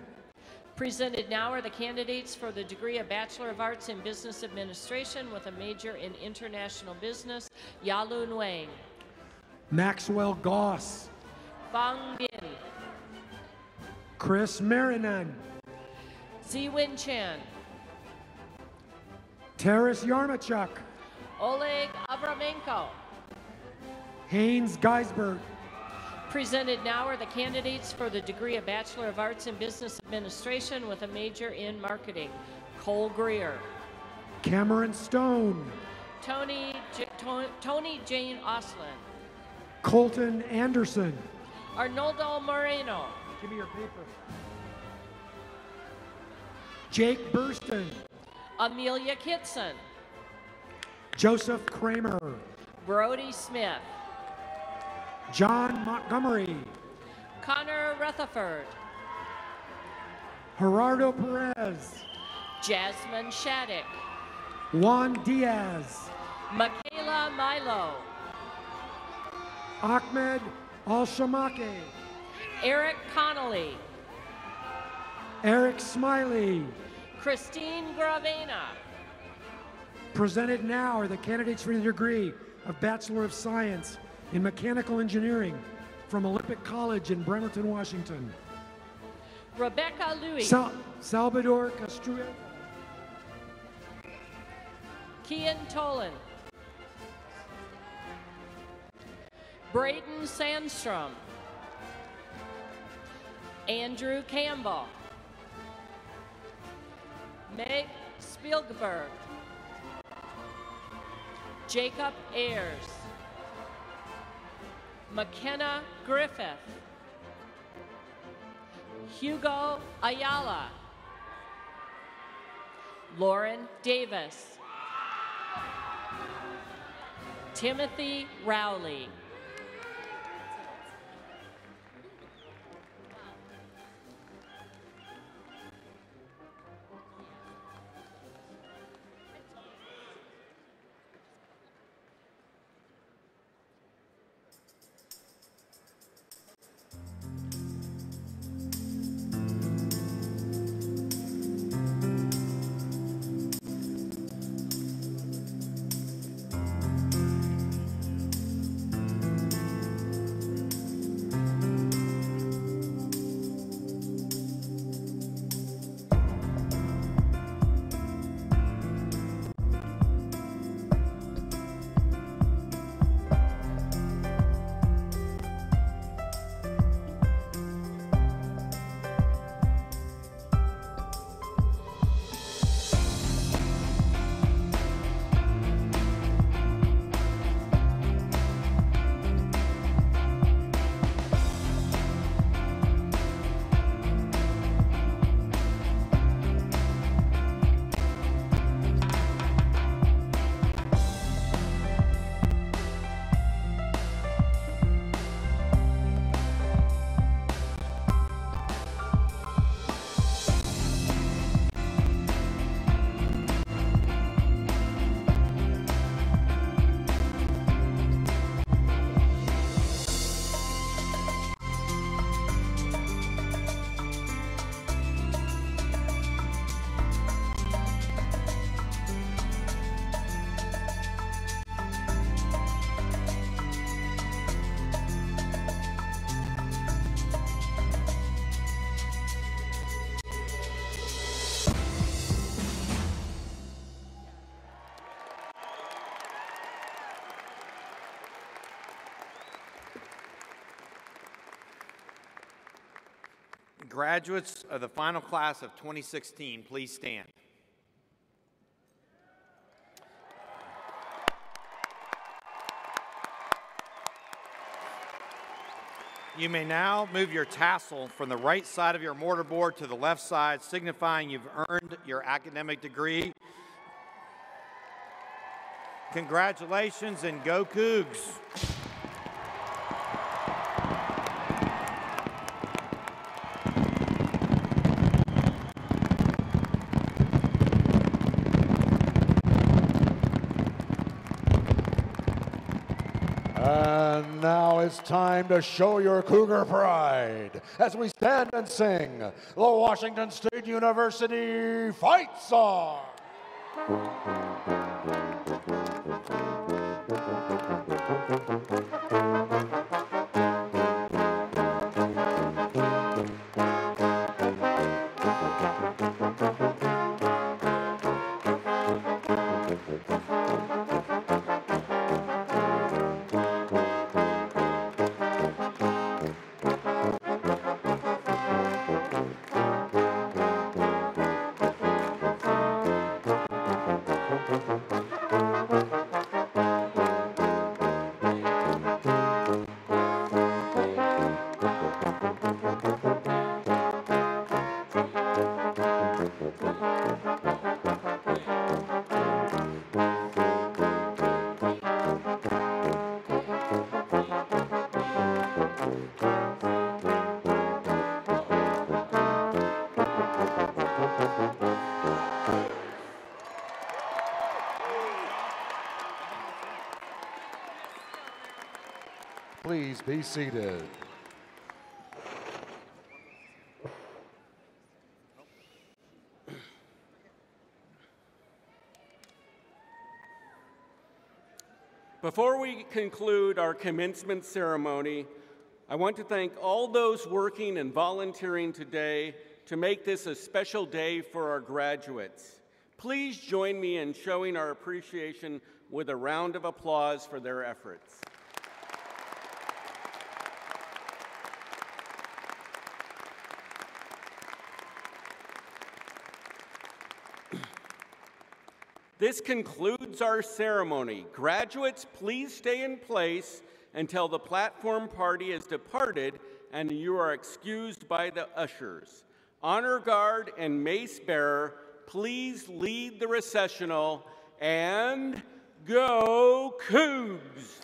Presented now are the candidates for the degree of Bachelor of Arts in Business Administration with a major in International Business, Yalun Wang, Maxwell Goss, Fang Bin, Chris Marinan, Ziwin Chen, Taras Yarmachuk, Oleg Abramenko. Haynes Geisberg, Presented now are the candidates for the degree of Bachelor of Arts in Business Administration with a major in Marketing, Cole Greer, Cameron Stone, Tony Jane Oslin, Colton Anderson, Arnoldo Moreno, give me your paper, Jake Burston, Amelia Kitson, Joseph Kramer, Brody Smith, John Montgomery, Connor Rutherford, Gerardo Perez, Jasmine Shattuck, Juan Diaz, Michaela Milo, Ahmed Al-Shamake, Eric Connolly, Eric Smiley. Christine Gravena, Presented now are the candidates for the degree of Bachelor of Science in Mechanical Engineering from Olympic College in Bremerton, Washington. Rebecca Louis, Salvador Castruel, Kian Tolan, Braden Sandstrom, Andrew Campbell, Meg Spielberg, Jacob Ayers, McKenna Griffith, Hugo Ayala, Lauren Davis, Timothy Rowley. Graduates of the final class of 2016, please stand. You may now move your tassel from the right side of your mortarboard to the left side, signifying you've earned your academic degree. Congratulations and go Cougs! And now it's time to show your Cougar pride as we stand and sing the Washington State University Fight Song. Please be seated. Before we conclude our commencement ceremony, I want to thank all those working and volunteering today to make this a special day for our graduates. Please join me in showing our appreciation with a round of applause for their efforts. This concludes our ceremony. Graduates, please stay in place until the platform party is departed and you are excused by the ushers. Honor guard and mace bearer, please lead the recessional, and go Cougs!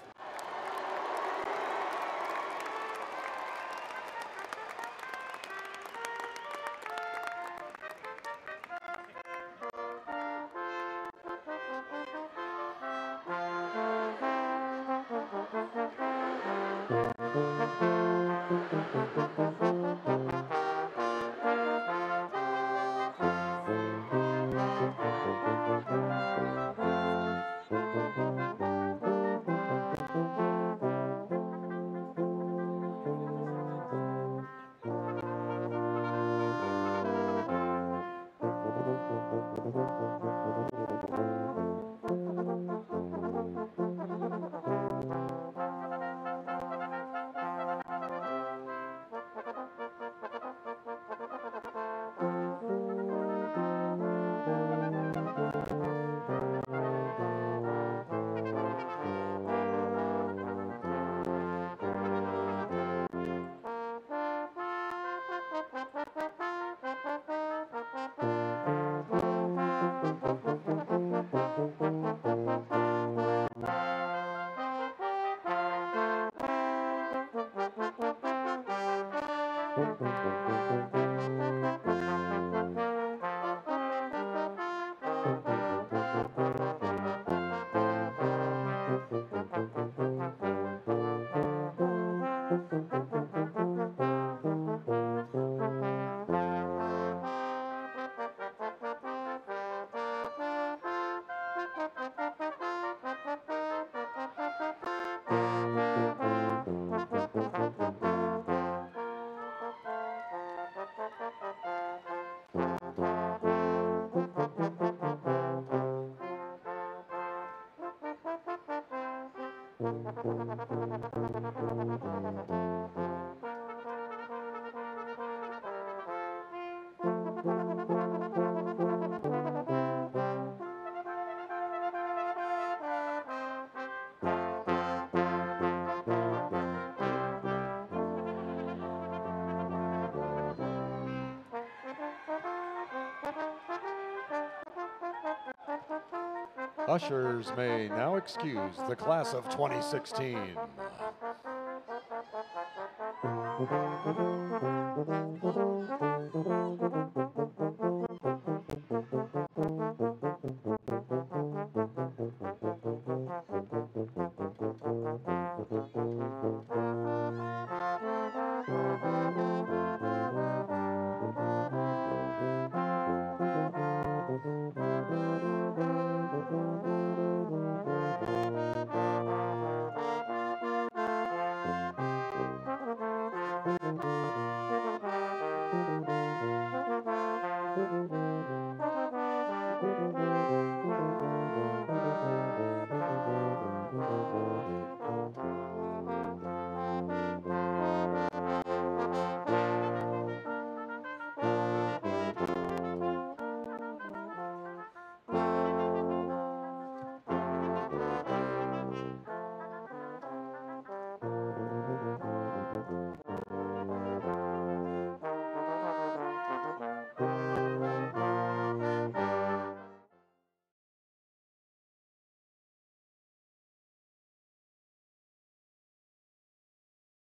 Ushers may now excuse the class of 2016.